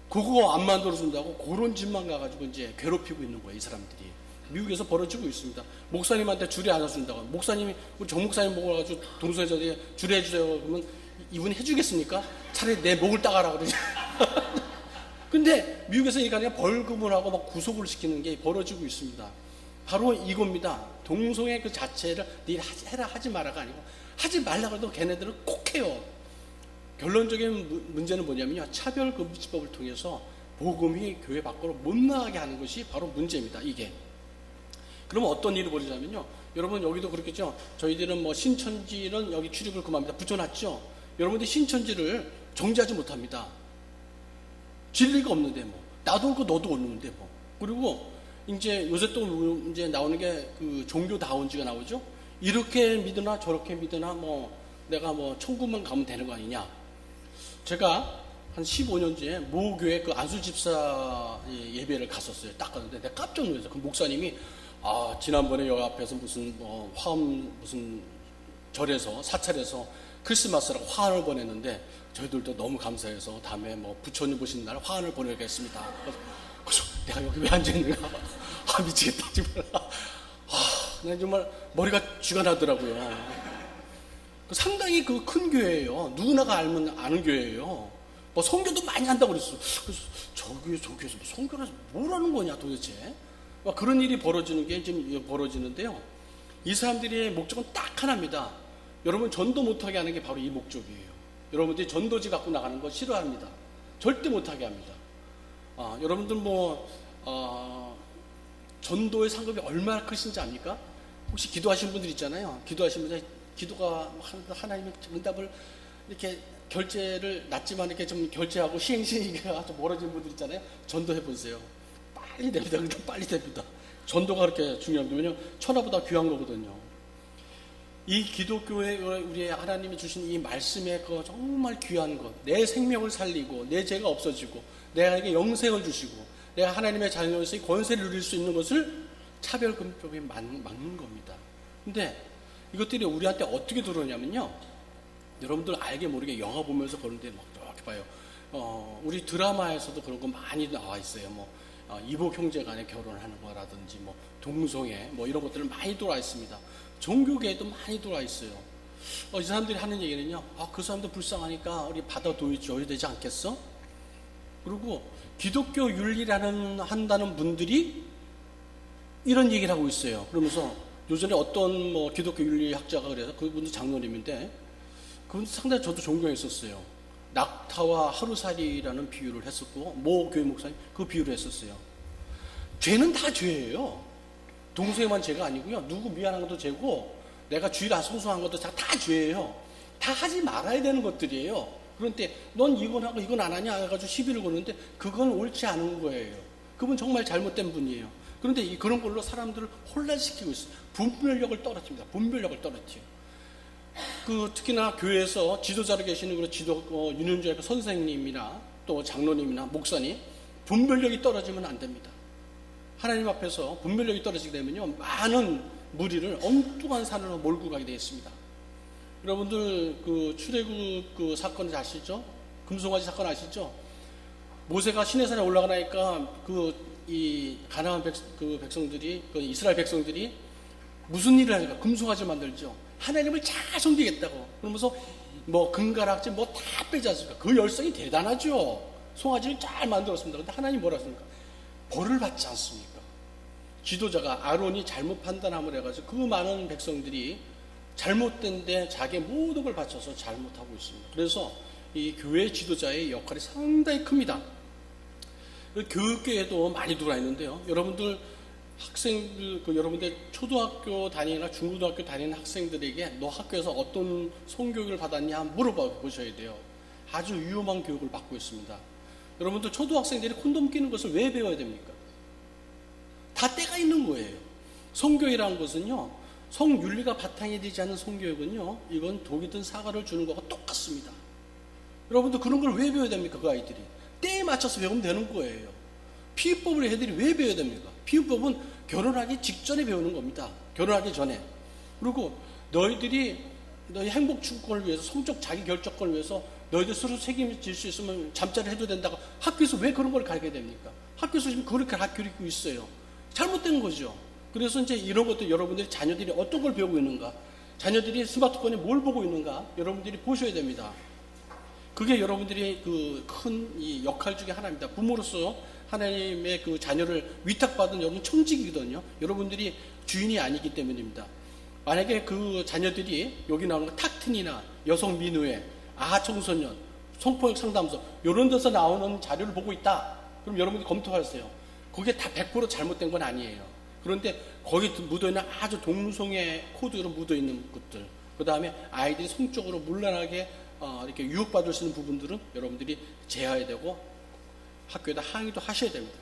그거 안 만들어준다고 그런 집만 가가지고 이제 괴롭히고 있는 거예요, 이 사람들이. 미국에서 벌어지고 있습니다. 목사님한테 주례 안 해준다고. 목사님이, 우리 정 목사님 보고 가지고 동성애자들이 주례 해주세요. 그러면 이분이 해주겠습니까? 차라리 내 목을 따가라 그러지. 근데 미국에서 이게 아니라 벌금을 하고 막 구속을 시키는 게 벌어지고 있습니다. 바로 이겁니다. 동성애 그 자체를 네 해라 하지 마라가 아니고 하지 말라고 해도 걔네들은 꼭 해요. 결론적인 문제는 뭐냐면요. 차별금지법을 통해서 복음이 교회 밖으로 못 나가게 하는 것이 바로 문제입니다. 이게. 그러면 어떤 일이 벌어지냐면요. 여러분 여기도 그렇겠죠. 저희들은 뭐 신천지는 여기 출입을 금합니다. 붙여놨죠. 여러분들이 신천지를 정지하지 못합니다. 진리가 없는데 뭐. 나도 없고 너도 없는데 뭐. 그리고 이제 요새 또 이제 나오는 게 그 종교다운지가 나오죠. 이렇게 믿으나 저렇게 믿으나 뭐 내가 뭐 천국만 가면 되는 거 아니냐. 제가 한 15년 전에 모교회 그 안수집사 예배를 갔었어요. 딱 갔는데 내가 깜짝 놀랐어요. 그 목사님이 지난번에 여기 앞에서 무슨 화음 무슨 절에서 사찰에서 크리스마스라고 화환을 보냈는데 저희들도 너무 감사해서 다음에 뭐 부처님 보신 날 화환을 보내겠습니다. 그래서 내가 여기 왜 앉아있는가. 미치겠다 정말. 난 정말 머리가 쥐가 나더라고요. 상당히 그 큰 교회예요. 누구나가 아는 교회예요. 뭐 선교도 많이 한다고 그랬어. 그래서 저기에서 선교를 뭘 하는 거냐 도대체. 막 그런 일이 벌어지는 게 지금 벌어지는데요. 이 사람들의 목적은 딱 하나입니다. 여러분 전도 못하게 하는 게 바로 이 목적이에요. 여러분들이 전도지 갖고 나가는 거 싫어합니다. 절대 못하게 합니다. 여러분들 전도의 상급이 얼마나 크신지 압니까? 혹시 기도하신 분들 있잖아요. 기도하신 분들 기도가 하나님의 응답을 이렇게 결제를 낮지만 이렇게 좀 결제하고 시행시가 좀 멀어진 분들 있잖아요. 전도해 보세요. 빨리 됩니다. 그러니까 빨리 됩니다. 전도가 그렇게 중요합니다. 왜냐하면 천하보다 귀한 거거든요. 이 기독교에 우리 하나님이 주신 이 말씀의 그 정말 귀한 것, 내 생명을 살리고 내 죄가 없어지고 내가 영생을 주시고 내가 하나님의 자녀로서 권세를 누릴 수 있는 것을 차별금법에 막는 겁니다. 근데 이것들이 우리한테 어떻게 들어오냐면요. 여러분들 알게 모르게 영화 보면서 그런데 막 이렇게 봐요. 우리 드라마에서도 그런 거 많이 나와 있어요. 뭐 이복 형제 간에 결혼하는 거라든지 뭐 동성애 뭐 이런 것들을 많이 들어와 있습니다. 종교계에도 많이 들어와 있어요. 이 사람들이 하는 얘기는요, 그 사람도 불쌍하니까 우리 받아줘야 되지 않겠어? 그리고 기독교 윤리라는 한다는 분들이 이런 얘기를 하고 있어요. 그러면서 요전에 어떤 뭐 기독교 윤리학자가 그래서 그분도 장로님인데 그분 상당히 저도 존경했었어요. 낙타와 하루살이라는 비유를 했었고 모 교회 목사님 그 비유를 했었어요. 죄는 다 죄예요. 동생만 죄가 아니고요. 누구 미안한 것도 죄고 내가 주일 안 성수한 것도 다 죄예요. 다 하지 말아야 되는 것들이에요. 그런데 넌 이건 하고 이건 안 하냐 해가지고 시비를 거는데 그건 옳지 않은 거예요. 그분 정말 잘못된 분이에요. 그런데 그런 걸로 사람들을 혼란시키고 있어요. 분별력을 떨어뜨립니다. 분별력을 떨어뜨려요. 특히나 교회에서 지도자로 계시는 그런 윤현주의 선생님이나 또 장로님이나 목사님 분별력이 떨어지면 안 됩니다. 하나님 앞에서 분별력이 떨어지게 되면요 많은 무리를 엉뚱한 산으로 몰고 가게 되어 있습니다. 여러분들 출애굽 사건 아시죠? 금송아지 사건 아시죠? 모세가 시내산에 올라가니까 이 가나안 백성들이 이스라엘 백성들이 무슨 일을 하니까 금송아지 만들죠. 하나님을 잘 섬기겠다고 그러면서 뭐 금가락지 뭐 다 빼지 않습니까? 그 열성이 대단하죠. 송아지를 잘 만들었습니다. 그런데 하나님 뭐라 했습니까? 벌을 받지 않습니까? 지도자가 아론이 잘못 판단함을 해가지고 그 많은 백성들이 잘못된데 자기의 모든 걸 바쳐서 잘못하고 있습니다. 그래서 이 교회 지도자의 역할이 상당히 큽니다. 교육계에도 많이 들어와 있는데요. 여러분들 학생들, 여러분들 초등학교 다니거나 중고등학교 다니는 학생들에게 너 학교에서 어떤 성교육을 받았냐 물어봐 보셔야 돼요. 아주 위험한 교육을 받고 있습니다. 여러분들 초등학생들이 콘돔 끼는 것을 왜 배워야 됩니까? 다 때가 있는 거예요. 성교육이라는 것은요, 성윤리가 바탕이 되지 않는 성교육은요, 이건 독이든 사과를 주는 것과 똑같습니다. 여러분들 그런 걸 왜 배워야 됩니까? 그 아이들이 때에 맞춰서 배우면 되는 거예요. 피임법을 애들이 왜 배워야 됩니까? 피임법은 결혼하기 직전에 배우는 겁니다. 결혼하기 전에. 그리고 너희 행복 추구권을 위해서, 성적 자기 결정권을 위해서 너희들 스스로 책임질 수 있으면 잠자리를 해도 된다고 학교에서 왜 그런 걸 가르쳐야 됩니까? 학교에서 지금 그렇게 가르치고 있어요. 잘못된 거죠. 그래서 이제 이런 것도 여러분들이 자녀들이 어떤 걸 배우고 있는가, 자녀들이 스마트폰에 뭘 보고 있는가 여러분들이 보셔야 됩니다. 그게 여러분들이 큰 이 역할 중에 하나입니다. 부모로서 하나님의 자녀를 위탁받은 여러분 청직이거든요. 여러분들이 주인이 아니기 때문입니다. 만약에 그 자녀들이 여기 나오는 탁튼이나 여성 민우회, 아하 청소년, 성폭력 상담소 이런 데서 나오는 자료를 보고 있다. 그럼 여러분들이 검토하세요. 그게 다 100% 잘못된 건 아니에요. 그런데 거기 묻어있는 아주 동성애 코드로 묻어있는 것들, 그 다음에 아이들이 성적으로 문란하게 이렇게 유혹받을 수 있는 부분들은 여러분들이 제어해야 되고 학교에다 항의도 하셔야 됩니다.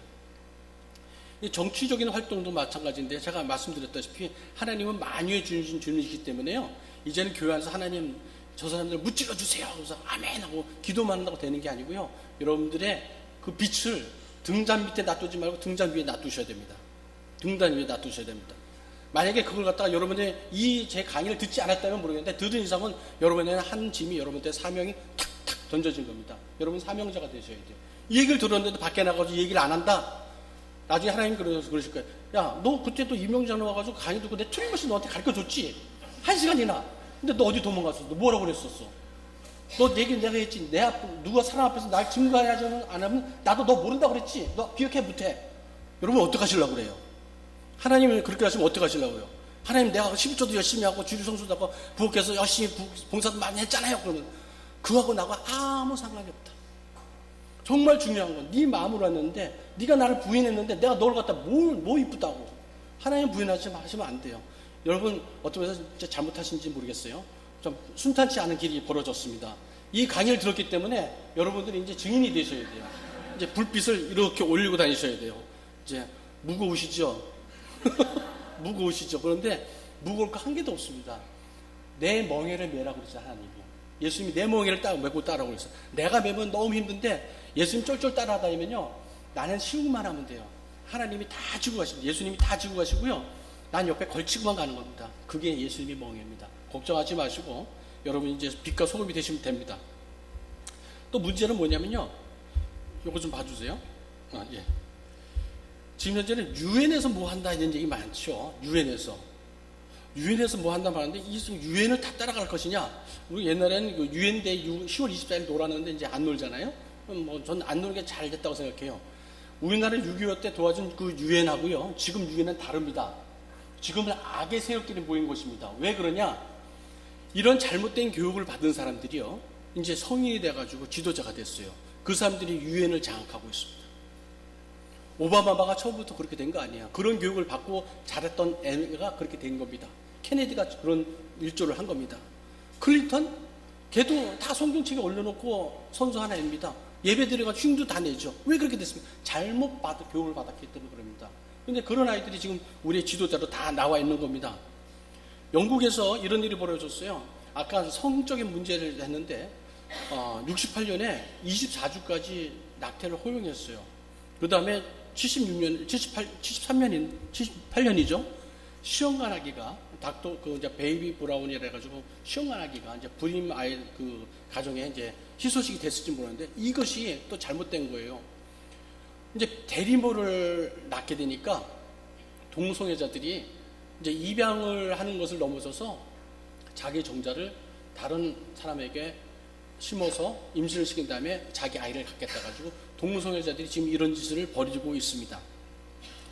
정치적인 활동도 마찬가지인데 제가 말씀드렸다시피 하나님은 만유의 주인이시기 때문에요. 이제는 교회 안에서 하나님 저 사람들 무찔러 주세요. 그래서 아멘 하고 기도만 한다고 되는 게 아니고요. 여러분들의 그 빛을 등잔 밑에 놔두지 말고 등잔 위에 놔두셔야 됩니다. 등잔 위에 놔두셔야 됩니다. 만약에 그걸 갖다가 여러분이 제 강의를 듣지 않았다면 모르겠는데 들은 이상은 여러분의 한 짐이 여러분의 사명이 탁탁 던져진 겁니다. 여러분 사명자가 되셔야 돼요. 이 얘기를 들었는데도 밖에 나가서 이 얘기를 안 한다? 나중에 하나님 그러실 거예요. 야, 너 그때 또 임명장 와가지고 강의 듣고 내 틀림없이 너한테 가르쳐줬지? 1시간이나. 근데 너 어디 도망갔어? 너 뭐라고 그랬었어? 너 얘기 내가 했지. 누가 사람 앞에서 날 증거하지 안 하면 나도 너 모른다고 그랬지? 너 기억해 못해? 여러분 어떡하시려고 그래요? 하나님을 그렇게 하시면 어떡하시려고요? 하나님 내가 12조도 열심히 하고 주일 성수도 하고 부엌에서 열심히 봉사도 많이 했잖아요. 그러면 그하고 나하고 아무 상관이 없다. 정말 중요한 건 네 마음으로 했는데 네가 나를 부인했는데 내가 너를 갖다 뭐 이쁘다고 하나님 부인하시면 안 돼요. 여러분 어떤 면에서 진짜 잘못하신지 모르겠어요. 좀 순탄치 않은 길이 벌어졌습니다. 이 강의를 들었기 때문에 여러분들이 이제 증인이 되셔야 돼요. 이제 불빛을 이렇게 올리고 다니셔야 돼요. 이제 무거우시죠? 무거우시죠? 그런데 무거울 거 한 개도 없습니다. 내 멍에를 매라고 그랬어요. 하나님이. 예수님이 내 멍에를 메고 따라오고 그랬어요. 내가 매면 너무 힘든데 예수님 쫄쫄 따라다니면요 나는 쉬우만 하면 돼요. 하나님이 다 지고 가십니다. 예수님이 다 지고 가시고요 난 옆에 걸치고만 가는 겁니다. 그게 예수님이 멍에입니다. 걱정하지 마시고 여러분 이제 빛과 소금이 되시면 됩니다. 또 문제는 뭐냐면요, 요거 좀 봐주세요. 예. 지금 현재는 유엔에서 뭐 한다 이런 얘기 많죠. 유엔에서 유엔에서 뭐 한다고 하는데 이 유엔을 다 따라갈 것이냐? 우리 옛날에는 그 유엔대 10월 24일 놀았는데 이제 안 놀잖아요. 뭐 전 안 노는 게 잘 됐다고 생각해요. 우리나라 6.25 때 도와준 그 유엔하고요. 지금 유엔은 다릅니다. 지금은 악의 세력들이 모인 곳입니다. 왜 그러냐? 이런 잘못된 교육을 받은 사람들이요. 이제 성인이 돼가지고 지도자가 됐어요. 그 사람들이 유엔을 장악하고 있습니다. 오바마가 처음부터 그렇게 된 거 아니에요. 그런 교육을 받고 잘했던 애가 그렇게 된 겁니다. 케네디가 그런 일조를 한 겁니다. 클린턴? 걔도 다 성경책에 올려놓고 선수 하나입니다. 예배 드려가지고 흉도 다 내죠. 왜 그렇게 됐습니까? 잘못 교육을 받았기 때문에 그럽니다. 근데 그런 아이들이 지금 우리의 지도자로 다 나와 있는 겁니다. 영국에서 이런 일이 벌어졌어요. 아까 성적인 문제를 했는데 68년에 24주까지 낙태를 허용했어요. 그 다음에 78년이죠. 시험관하기가 이제 베이비 브라운이라 해가지고 시험관하기가 이제 불임 아이 그 가정에 이제 희소식이 됐을지 모르는데 이것이 또 잘못된 거예요. 이제 대리모를 낳게 되니까 동성애자들이 이제 입양을 하는 것을 넘어서서 자기 정자를 다른 사람에게 심어서 임신을 시킨 다음에 자기 아이를 갖겠다 가지고 동성애자들이 지금 이런 짓을 벌이고 있습니다.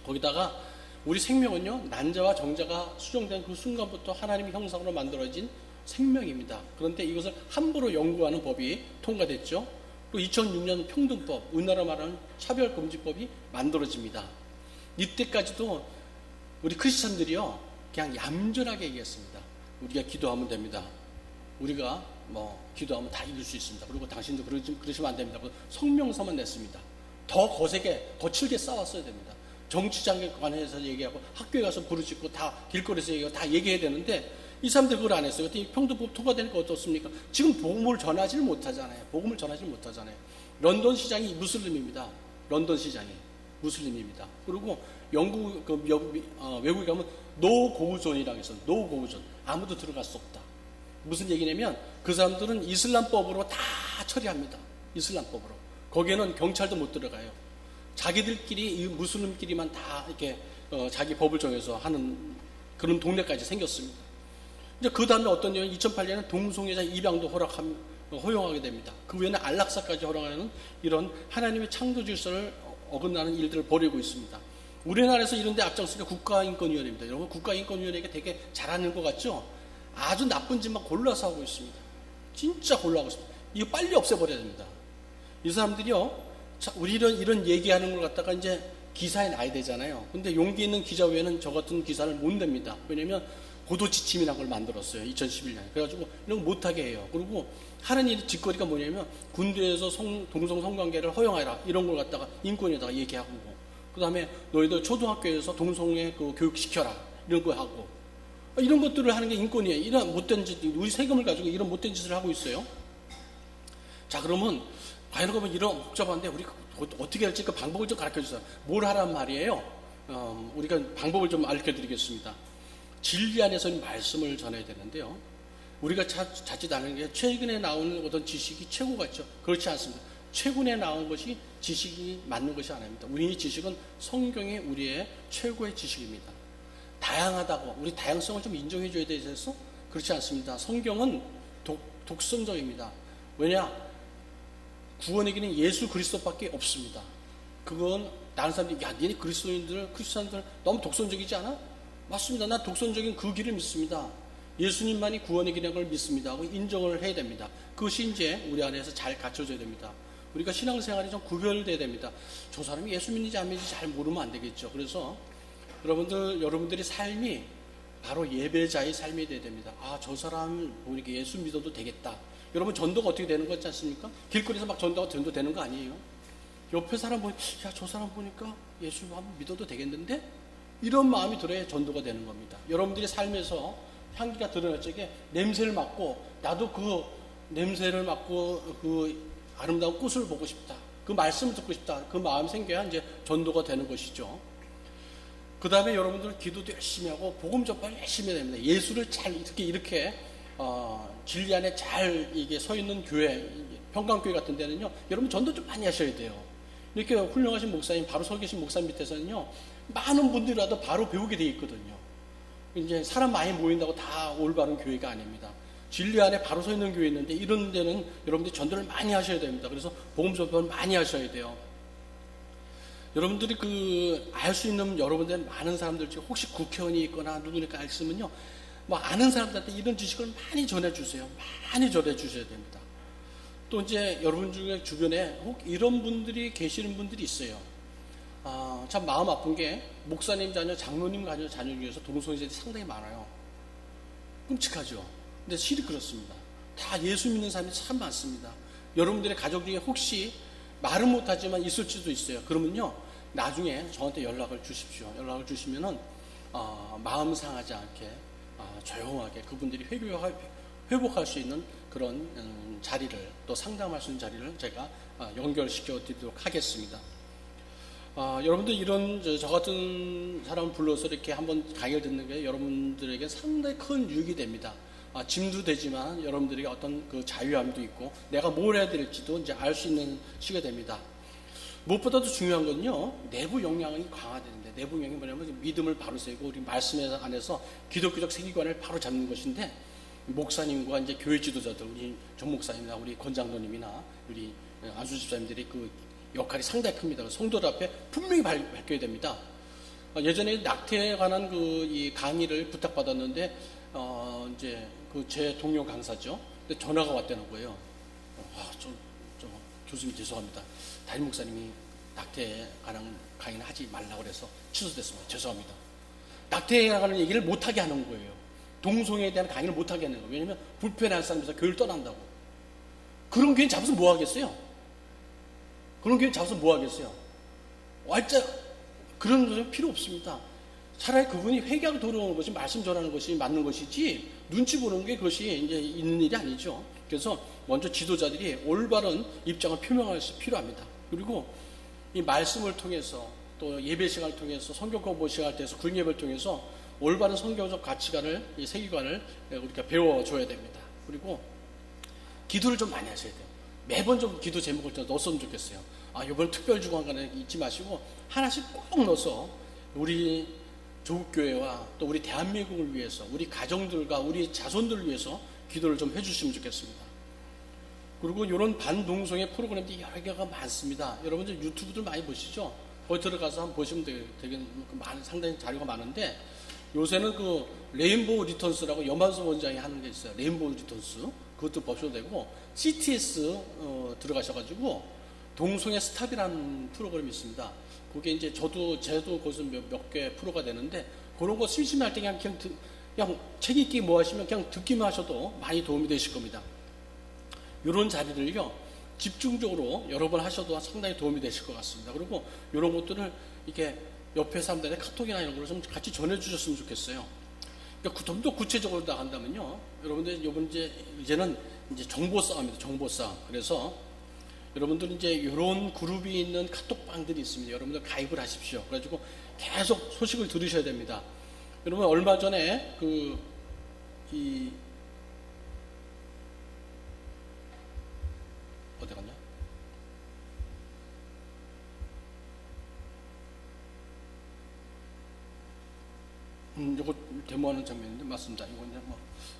거기다가 우리 생명은요, 난자와 정자가 수정된 그 순간부터 하나님의 형상으로 만들어진 생명입니다. 그런데 이것을 함부로 연구하는 법이 통과됐죠. 또 2006년 평등법, 우리나라 말하는 차별금지법이 만들어집니다. 이때까지도 우리 크리스천들이요, 그냥 얌전하게 얘기했습니다. 우리가 기도하면 됩니다. 우리가 뭐 기도하면 다 이길 수 있습니다. 그리고 당신도 그러시면 안 됩니다. 성명서만 냈습니다. 더 거칠게 싸웠어야 됩니다. 정치장에 관해서 얘기하고 학교에 가서 부르짖고 다 길거리에서 얘기하고 다 얘기해야 되는데 이 사람들 그걸 안 했어요. 그랬더니 평등법 통과되니까 어떻습니까? 지금 복음을 전하지를 못하잖아요. 런던 시장이 무슬림입니다. 런던 시장이 무슬림입니다. 그리고 영국 외국에 가면 노고우존이라고 해서 노고우존 아무도 들어갈 수 없다. 무슨 얘기냐면 그 사람들은 이슬람법으로 다 처리합니다. 이슬람법으로. 거기에는 경찰도 못 들어가요. 자기들끼리 이 무슬림끼리만 다 이렇게 자기 법을 정해서 하는 그런 동네까지 생겼습니다. 이제 그 다음에 어떤 일은 2008년에 동성애자 입양도 허용하게 됩니다. 그 후에는 안락사까지 허용하는 이런 하나님의 창조 질서를 어긋나는 일들을 벌이고 있습니다. 우리나라에서 이런 데 앞장서니까 국가인권위원회입니다. 여러분 국가인권위원회가 되게 잘하는 것 같죠? 아주 나쁜 짓만 골라서 하고 있습니다. 진짜 골라하고 있습니다. 이거 빨리 없애버려야 됩니다. 이 사람들이요, 우리 이런 얘기하는 걸 갖다가 이제 기사에 나야 되잖아요. 근데 용기 있는 기자 외에는 저 같은 기사를 못 냅니다. 왜냐면 고도지침이라는 걸 만들었어요. 2011년에. 그래가지고 이런 거 못하게 해요. 그리고 하는 일 짓거리가 뭐냐면 군대에서 동성 성관계를 허용하라 이런 걸 갖다가 인권에다가 얘기하고, 그 다음에 너희들 초등학교에서 동성애 교육시켜라 이런 거 하고, 이런 것들을 하는 게 인권이에요. 이런 못된 짓, 우리 세금을 가지고 이런 못된 짓을 하고 있어요. 자, 그러면 과연 그러면 이런 복잡한데 우리 어떻게 할지 그 방법을 좀 가르쳐 주세요. 뭘 하란 말이에요? 우리가 방법을 좀 알려 드리겠습니다. 진리 안에서 말씀을 전해야 되는데요. 우리가 자칫 아는 게 최근에 나오는 어떤 지식이 최고 같죠? 그렇지 않습니다. 최근에 나온 것이 지식이 맞는 것이 아닙니다. 우리의 지식은 성경이 우리의 최고의 지식입니다. 다양하다고 우리 다양성을 좀 인정해 줘야 되겠어? 그렇지 않습니다. 성경은 독선적입니다. 왜냐? 구원의 길은 예수 그리스도밖에 없습니다. 그건 다른 사람들이 야, 니네 크리스천들 너무 독선적이지 않아? 맞습니다. 난 독선적인 그 길을 믿습니다. 예수님만이 구원의 길인 걸 믿습니다 하고 인정을 해야 됩니다. 그것이 이제 우리 안에서 잘 갖춰져야 됩니다. 우리가 신앙생활이 좀 구별돼야 됩니다. 저 사람이 예수 믿는지 안 믿는지 잘 모르면 안 되겠죠. 그래서 여러분들의 삶이 바로 예배자의 삶이 돼야 됩니다. 아, 저 사람 보니까 예수 믿어도 되겠다. 여러분 전도가 어떻게 되는 거 같지 않습니까? 길거리에서 막 전도 되는 거 아니에요. 옆에 사람 보니 야, 저 사람 보니까 예수 한번 믿어도 되겠는데? 이런 마음이 들어야 전도가 되는 겁니다. 여러분들의 삶에서 향기가 드러날 적에 냄새를 맡고 나도 그 냄새를 맡고 그 아름다운 꽃을 보고 싶다. 그 말씀을 듣고 싶다. 그 마음이 생겨야 이제 전도가 되는 것이죠. 그 다음에 여러분들은 기도도 열심히 하고 복음 전파를 열심히 해야 됩니다. 예수를 잘 이렇게 진리 안에 잘 이게 서 있는 교회, 평강교회 같은 데는요, 여러분 전도 좀 많이 하셔야 돼요. 이렇게 훌륭하신 목사님, 바로 서 계신 목사님 밑에서는요, 많은 분들이라도 바로 배우게 돼 있거든요. 이제 사람 많이 모인다고 다 올바른 교회가 아닙니다. 진리 안에 바로 서 있는 교회 있는데 이런 데는 여러분들이 전도를 많이 하셔야 됩니다. 그래서 복음 전도를 많이 하셔야 돼요. 여러분들이 알 수 있는 여러분들 많은 사람들 중에 혹시 국회의원이 있거나 누구니까 있으면요, 뭐 아는 사람들한테 이런 지식을 많이 전해주세요. 많이 전해주셔야 됩니다. 또 이제 여러분 중에 주변에 혹 이런 분들이 계시는 분들이 있어요. 참 마음 아픈 게 목사님 자녀, 장로님 자녀 중에서 동성애자들이 상당히 많아요. 끔찍하죠. 근데 실이 그렇습니다. 다 예수 믿는 사람이 참 많습니다. 여러분들의 가족 중에 혹시 말은 못하지만 있을지도 있어요. 그러면요, 나중에 저한테 연락을 주십시오. 연락을 주시면은 마음 상하지 않게 조용하게 그분들이 회복할 수 있는 그런 자리를, 또 상담할 수 있는 자리를 제가 연결시켜 드리도록 하겠습니다. 여러분들 이런 저 같은 사람을 불러서 이렇게 한번 강의를 듣는 게 여러분들에게 상당히 큰 유익이 됩니다. 짐도 되지만 여러분들에게 어떤 그 자유함도 있고 내가 뭘 해야 될지도 이제 알 수 있는 시기가 됩니다. 무엇보다도 중요한 건요, 내부 역량이 강화되는데, 내부 역량이 뭐냐면 믿음을 바로 세우고 우리 말씀 안에서 기독교적 세계관을 바로 잡는 것인데, 목사님과 이제 교회 지도자들, 우리 전 목사님이나 우리 권장로님이나 우리 안수 집사님들이 그 역할이 상당히 큽니다. 성도들 앞에 분명히 밝혀야 됩니다. 예전에 낙태에 관한 이 강의를 부탁받았는데, 이제 제 동료 강사죠. 근데 전화가 왔다는 거예요. 교수님 죄송합니다. 담임 목사님이 낙태에 관한 강의는 하지 말라고 그래서 취소됐습니다. 죄송합니다. 낙태에 관한 얘기를 못하게 하는 거예요. 동성애에 대한 강의를 못하게 하는 거예요. 왜냐하면 불편한 사람에서 교회를 떠난다고. 그런 교회 잡아서 뭐 하겠어요? 그런 교회 잡아서 뭐 하겠어요? 완전 그런 것은 필요 없습니다. 차라리 그분이 회개하고 돌아오는 것이 말씀 전하는 것이 맞는 것이지 눈치 보는 게 그것이 이제 있는 일이 아니죠. 그래서 먼저 지도자들이 올바른 입장을 표명할 수 필요합니다. 그리고 이 말씀을 통해서 또 예배 시간을 통해서 성경 공부 시간을 통해서 구인 예배를 통해서 올바른 성경적 가치관을, 이 세계관을 우리가 배워줘야 됩니다. 그리고 기도를 좀 많이 하셔야 돼요. 매번 좀 기도 제목을 좀 넣었으면 좋겠어요. 이번 특별 주간간에 잊지 마시고 하나씩 꼭 넣어서 우리 조국교회와 또 우리 대한민국을 위해서, 우리 가정들과 우리 자손들을 위해서 기도를 좀 해주시면 좋겠습니다. 그리고 이런 반동성애 프로그램들이 여러 개가 많습니다. 여러분들 유튜브들 많이 보시죠? 거기 들어가서 한번 보시면 되게 상당히 자료가 많은데, 요새는 레인보우 리턴스라고 염한수 원장이 하는 게 있어요. 레인보우 리턴스. 그것도 보셔도 되고, CTS 들어가셔가지고 동성애 스탑이라는 프로그램이 있습니다. 그게 이제 저도 거기서 몇 개 프로가 되는데, 그런 거 심심할 때 그냥 책 읽기 뭐 하시면 그냥 듣기만 하셔도 많이 도움이 되실 겁니다. 이런 자리를요, 집중적으로 여러 번 하셔도 상당히 도움이 되실 것 같습니다. 그리고 이런 것들을 이렇게 옆에 사람들의 카톡이나 이런 걸 좀 같이 전해주셨으면 좋겠어요. 그러니까 좀 더 구체적으로 나간다면요, 여러분들 이제는 이제 정보 싸움입니다. 정보 싸움. 그래서 여러분들은 이제 이런 그룹이 있는 카톡방들이 있습니다. 여러분들 가입을 하십시오. 그래가지고 계속 소식을 들으셔야 됩니다. 여러분 얼마 전에 어디 갔냐? 이거 데모하는 장면인데 맞습니다. 이거 이제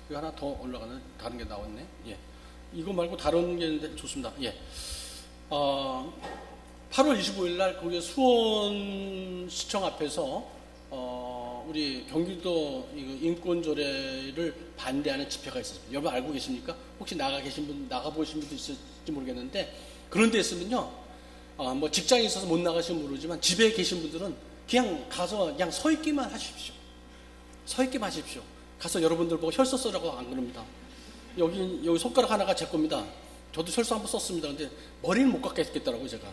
이거 하나 더 올라가는 다른 게 나왔네. 예. 이거 말고 다른 게 있는데 좋습니다. 예. 8월 25일 날 거기 수원시청 앞에서 우리 경기도 인권조례를 반대하는 집회가 있었습니다. 여러분 알고 계십니까? 혹시 나가 보신 분도 있을지 모르겠는데, 그런 데 있으면요, 뭐 직장에 있어서 못 나가시면 모르지만 집에 계신 분들은 그냥 가서 그냥 서 있기만 하십시오. 서 있기만 하십시오. 가서 여러분들 보고 혈서 써라고 안 그럽니다. 여기 손가락 하나가 제 겁니다. 저도 혈서 한번 썼습니다. 근데 머리는 못 깎겠더라고요, 제가.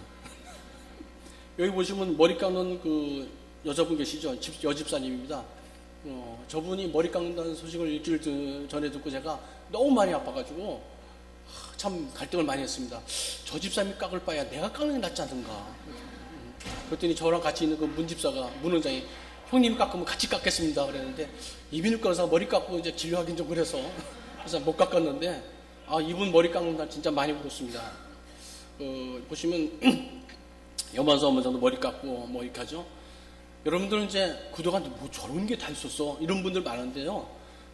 여기 보시면 머리 깎는 여자분 계시죠? 여집사님입니다. 저분이 머리 깎는다는 소식을 일주일 전에 듣고 제가 너무 많이 아파가지고 참 갈등을 많이 했습니다. 저 집사님이 깎을 바야 내가 깎는 게 낫지 않은가. 그랬더니 저랑 같이 있는 문 원장이 형님 깎으면 같이 깎겠습니다 그랬는데, 이비인후과 의사가 머리 깎고 이제 진료하긴 좀 그래서 못 깎았는데, 이분 머리 깎는 날 진짜 많이 울었습니다. 보시면 염환수 어머니도 머리 깎고 뭐 이렇게 하죠. 여러분들은 이제 그동안 뭐 저런 게 다 있었어 이런 분들 많은데요.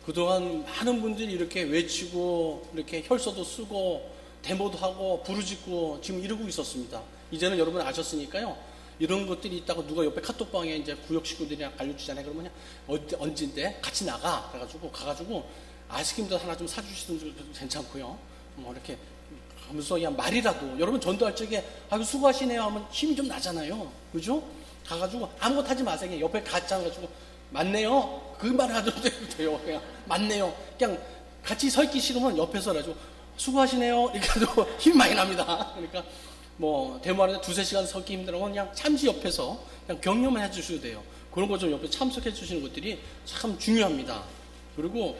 그동안 많은 분들이 이렇게 외치고 이렇게 혈서도 쓰고 데모도 하고 부르짖고 지금 이러고 있었습니다. 이제는 여러분 아셨으니까요. 이런 것들이 있다고 누가 옆에 카톡방에 이제 구역 식구들이랑 알려주잖아요. 그러면 언제인데 같이 나가. 그래가지고 가가지고 아이스크림도 하나 좀 사주시든 괜찮고요. 뭐 이렇게 하면서 그냥 말이라도 여러분 전도할 적에 아유 수고하시네요 하면 힘이 좀 나잖아요. 그죠? 가가지고 아무것도 하지 마세요. 그냥 옆에 가가지고 맞네요. 그 말 하셔도 돼요. 그냥 맞네요. 그냥 같이 서 있기 싫으면 옆에서 가지고 수고하시네요. 이렇게 해도 힘이 많이 납니다. 그러니까 뭐 데모하는데 2-3시간 서기 힘들면 그냥 잠시 옆에서 그냥 격려만 해주셔도 돼요. 그런 거 좀 옆에 참석해 주시는 것들이 참 중요합니다. 그리고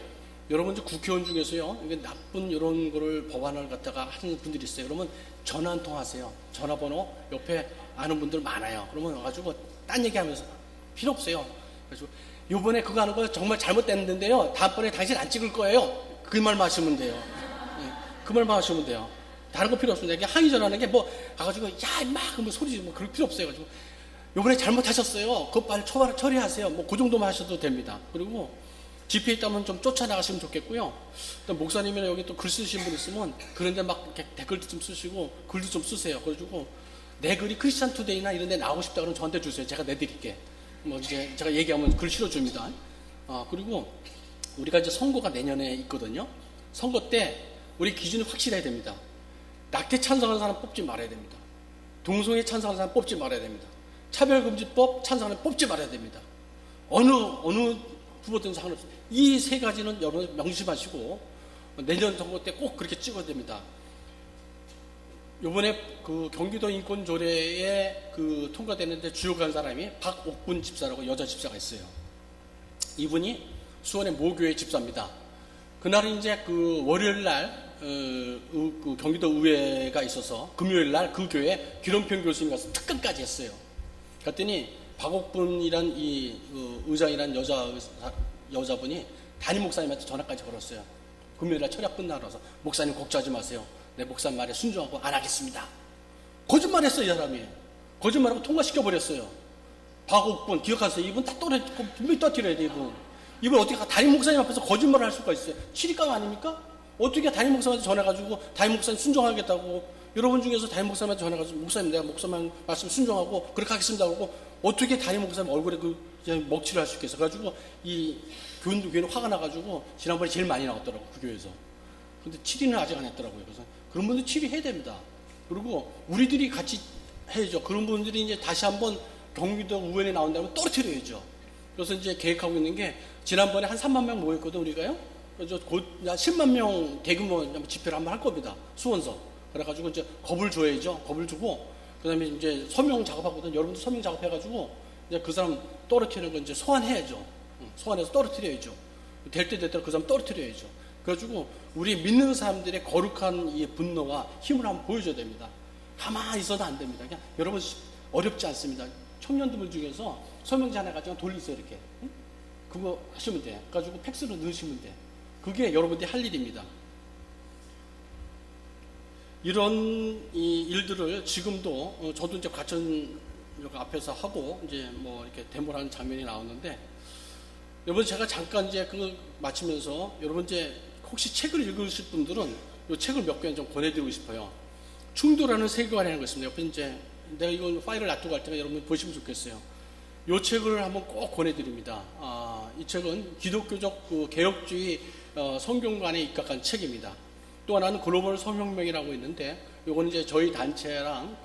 여러분 이제 국회의원 중에서요, 이게 나쁜 이런 거를 법안을 갖다가 하는 분들이 있어요. 그러면 전화 한 통 하세요. 전화번호 옆에 아는 분들 많아요. 그러면 와가지고 딴 얘기하면서 필요 없어요. 그래서 요번에 그거 하는 거 정말 잘못됐는데요. 다음번에 당신 안 찍을 거예요. 그 말만 하시면 돼요. 네, 그 말만 하시면 돼요. 다른 거 필요 없습니다. 이게 항의 전화하는 게 뭐 가가지고 야 임마 뭐 소리 뭐 그럴 필요 없어요. 가지고 요번에 잘못하셨어요. 그거 빨리 처리하세요. 뭐 그 정도만 하셔도 됩니다. 그리고 집회에 있다면 좀 쫓아나가시면 좋겠고요. 또 목사님이나 여기 또 글 쓰신 분 있으면 그런데 막 이렇게 댓글도 좀 쓰시고 글도 좀 쓰세요. 그래가지고 내 글이 크리스찬 투데이나 이런 데 나오고 싶다 그러면 저한테 주세요. 제가 내드릴게. 뭐 이제 제가 얘기하면 글 실어줍니다. 그리고 우리가 이제 선거가 내년에 있거든요. 선거 때 우리 기준이 확실해야 됩니다. 낙태 찬성하는 사람 뽑지 말아야 됩니다. 동성애 찬성하는 사람 뽑지 말아야 됩니다. 차별금지법 찬성하는 사람 뽑지 말아야 됩니다. 어느 후보든 상관없습니다. 이 세 가지는 여러분 명심하시고 내년 선거 때 꼭 그렇게 찍어야 됩니다. 요번에 그 경기도 인권조례에 그 통과되는데 주역한 사람이 박옥분 집사라고 여자 집사가 있어요. 이분이 수원의 모교회 집사입니다. 그날은 이제 그 월요일 날 그 경기도 의회가 있어서 금요일 날 그 교회 기론평 교수님 가서 특강까지 했어요. 그랬더니 박옥분이란 이 의장이란 여자분이 담임 목사님한테 전화까지 걸었어요. 금요일 날 철학 끝나서 목사님 걱정하지 마세요. 내 목사님 말에 순종하고 안 하겠습니다. 거짓말했어요. 이 사람이. 거짓말하고 통과시켜 버렸어요. 박옥분 기억하세요. 이분 딱 분명히 떠들어야 돼. 이분 어떻게 담임 목사님 앞에서 거짓말을 할 수가 있어요. 치리감 아닙니까? 어떻게 담임 목사님한테 전화가지고 담임 목사님 순종하겠다고, 여러분 중에서 담임 목사님한테 전화가지고 목사님 내가 목사님 말씀 순종하고 그렇게 하겠습니다 하고 어떻게 담임 목사님 얼굴에 그 먹칠을 할 수 있겠어. 그래가지고 이 교인은 화가 나가지고 지난번에 제일 많이 나왔더라고 그 교회에서. 근데 치리는 아직 안 했더라고요. 그래서 그런 분들 치리해야 됩니다. 그리고 우리들이 같이 해야죠. 그런 분들이 이제 다시 한번 경기도 의원에 나온다면 떨어뜨려야죠. 그래서 이제 계획하고 있는 게 지난번에 한 3만 명 모였거든 우리가요. 그래서 곧 10만 명 대규모 집회를 한번 할 겁니다. 수원서. 그래가지고 이제 겁을 줘야죠. 겁을 주고 그다음에 이제 서명 작업하거든. 여러분도 서명 작업해가지고 이제 그 사람 떨어뜨리는 거 이제 소환해야죠. 소환해서 떨어뜨려야죠. 될 때 그 사람 떨어뜨려야죠. 그래가지고 우리 믿는 사람들의 거룩한 이 분노와 힘을 한번 보여줘야 됩니다. 가만히 있어도 안 됩니다. 그냥 여러분 어렵지 않습니다. 청년들 중에서 서명지 하나 가지고 돌리세요 이렇게. 응? 그거 하시면 돼. 그래가지고 팩스로 넣으시면 돼. 그게 여러분들이 할 일입니다. 이런 이 일들을 지금도 저도 이제 과천 앞에서 하고 이제 뭐 이렇게 데모를 하는 장면이 나오는데, 여러분 제가 잠깐 이제 그거 마치면서 여러분 이제 혹시 책을 읽으실 분들은 이 책을 몇 개 좀 권해드리고 싶어요. 충돌하는 세계관이라는 거 있습니다. 옆에 이제 내가 이건 파일을 놔두고 갈 테니까 여러분 보시면 좋겠어요. 이 책을 한번 꼭 권해드립니다. 이 책은 기독교적 그 개혁주의 성경관에 입각한 책입니다. 또 하나는 글로벌 성혁명이라고 있는데, 이거는 이제 저희 단체랑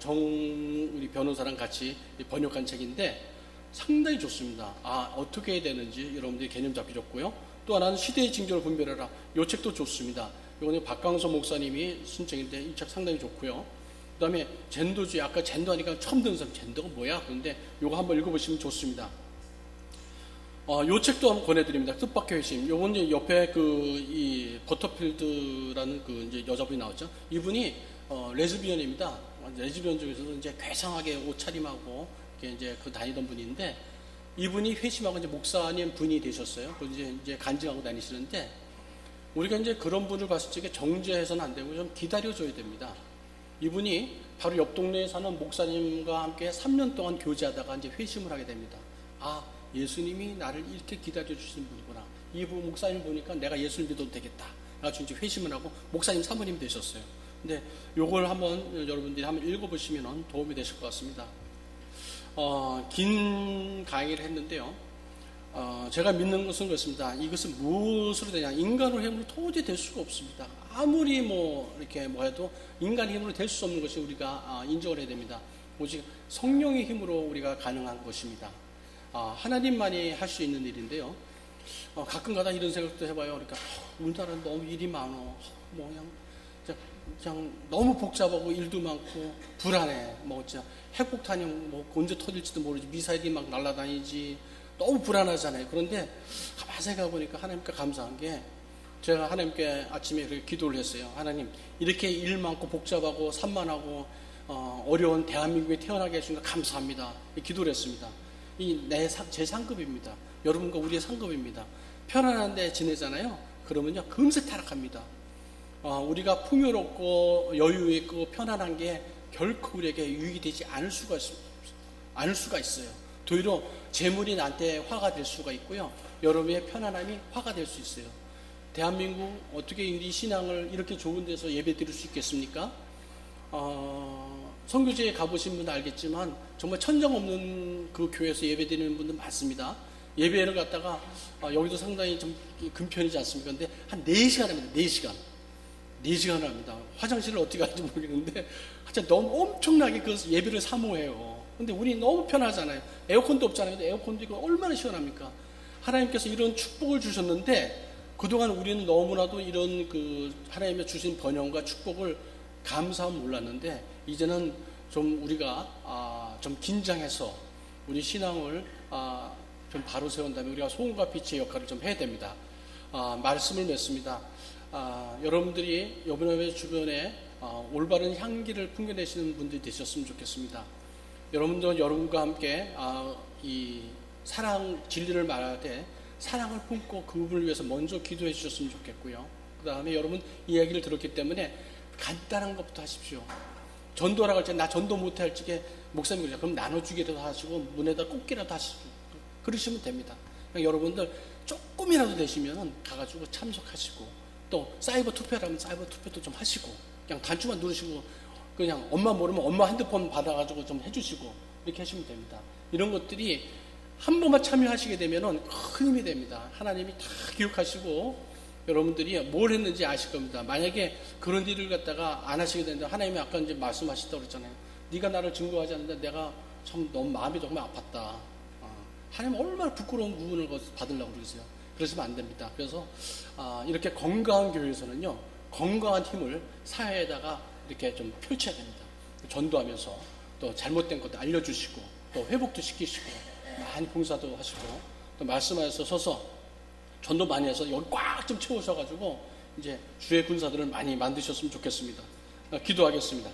우리 변호사랑 같이 번역한 책인데 상당히 좋습니다. 어떻게 해야 되는지 여러분들이 개념 잡히셨고요. 또 하나는 시대의 징조를 분별해라. 이 책도 좋습니다. 이거는 박강서 목사님이 쓴 책인데 이 책 상당히 좋고요. 그 다음에 젠더주의, 아까 젠더 하니까 처음 듣는 사람 젠더가 뭐야? 그런데 이거 한번 읽어보시면 좋습니다. 요 책도 한번 권해드립니다. 뜻밖의 회심. 요건 이제 옆에 이 버터필드라는 이제 여자분이 나왔죠. 이분이 레즈비언입니다. 레즈비언 중에서도 이제 괴상하게 옷차림하고 이제 다니던 분인데, 이분이 회심하고 이제 목사님 분이 되셨어요. 이제 간증하고 다니시는데, 우리가 이제 그런 분을 봤을 적에 정죄해서는 안 되고 좀 기다려줘야 됩니다. 이분이 바로 옆 동네에 사는 목사님과 함께 3년 동안 교제하다가 이제 회심을 하게 됩니다. 아, 예수님이 나를 이렇게 기다려 주신 분이구나. 이 목사님 보니까 내가 예수님 믿어도 되겠다. 그래서 이제 회심을 하고 목사님 사모님 되셨어요. 근데 요걸 한번 여러분들이 한번 읽어보시면 도움이 되실 것 같습니다. 긴 강의를 했는데요. 제가 믿는 것은 그렇습니다. 이것은 무엇으로 되냐? 인간의 힘으로 도저히 될 수가 없습니다. 아무리 이렇게 해도 인간의 힘으로 될 수 없는 것이 우리가 인정을 해야 됩니다. 오직 성령의 힘으로 우리가 가능한 것입니다. 하나님만이 할 수 있는 일인데요. 가끔가다 이런 생각도 해봐요. 그러니까 우리나라는 너무 일이 많어. 그냥 너무 복잡하고 일도 많고 불안해. 진짜 핵폭탄이 언제 터질지도 모르지. 미사일이 막 날아다니지. 너무 불안하잖아요. 그런데 가만히 생각해 보니까 하나님께 감사한 게 제가 하나님께 아침에 그렇게 기도를 했어요. 하나님, 이렇게 일 많고 복잡하고 산만하고 어려운 대한민국에 태어나게 해주신 거 감사합니다. 기도를 했습니다. 제 상급입니다. 여러분과 우리의 상급입니다. 편안한데 지내잖아요. 그러면요 금세 타락합니다. 우리가 풍요롭고 여유 있고 편안한 게 결코 우리에게 유익이 되지 않을 수가 있어요. 도리어 재물이 나한테 화가 될 수가 있고요. 여러분의 편안함이 화가 될 수 있어요. 대한민국 어떻게 우리 신앙을 이렇게 좋은 데서 예배 드릴 수 있겠습니까? 선교지에 가보신 분은 알겠지만 정말 천정 없는 그 교회에서 예배 드리는 분들 많습니다. 예배를 갔다가 여기도 상당히 좀 근편이지 않습니까? 근데 한 4시간 합니다. 4시간을 합니다. 화장실을 어떻게 가는지 모르겠는데 진짜 너무 엄청나게 그 예배를 사모해요. 근데 우리 너무 편하잖아요. 에어컨도 없잖아요. 근데 에어컨도 있고 얼마나 시원합니까? 하나님께서 이런 축복을 주셨는데 그동안 우리는 너무나도 이런 그 하나님의 주신 번영과 축복을 감사함 몰랐는데 이제는 좀 우리가 좀 긴장해서 우리 신앙을 좀 바로 세운 다음에 우리가 소금과 빛의 역할을 좀 해야 됩니다. 말씀을 맺습니다. 여러분들이 여러분의 주변에 올바른 향기를 풍겨내시는 분들이 되셨으면 좋겠습니다. 여러분들은 여러분과 함께 이 사랑 진리를 말하되 사랑을 품고 그분을 위해서 먼저 기도해 주셨으면 좋겠고요. 그 다음에 여러분 이야기를 들었기 때문에 간단한 것부터 하십시오. 전도하라고 할 때 나 전도 못해 할 적에 목사님 그러죠. 그럼 나눠주기라도 하시고 문에다 꽂기라도 하시고 그러시면 됩니다. 여러분들 조금이라도 되시면 가가지고 참석하시고 또 사이버 투표라면 사이버 투표도 좀 하시고 그냥 단추만 누르시고 그냥 엄마 모르면 엄마 핸드폰 받아가지고 좀 해주시고 이렇게 하시면 됩니다. 이런 것들이 한 번만 참여하시게 되면 큰 힘이 됩니다. 하나님이 다 기억하시고 여러분들이 뭘 했는지 아실 겁니다. 만약에 그런 일을 갖다가 안 하시게 되는데 하나님이 아까 이제 말씀하셨다고 그랬잖아요. 네가 나를 증거하지 않는데 내가 참 너무 마음이 정말 아팠다. 하나님 얼마나 부끄러운 구원을 받으려고 그러세요. 그러시면 안 됩니다. 그래서 이렇게 건강한 교회에서는요 건강한 힘을 사회에다가 이렇게 좀 펼쳐야 됩니다. 전도하면서 또 잘못된 것도 알려주시고 또 회복도 시키시고 많이 봉사도 하시고 또 말씀하셔서 서서 전도 많이 해서 여기 꽉 좀 채우셔가지고 이제 주의 군사들을 많이 만드셨으면 좋겠습니다. 기도하겠습니다.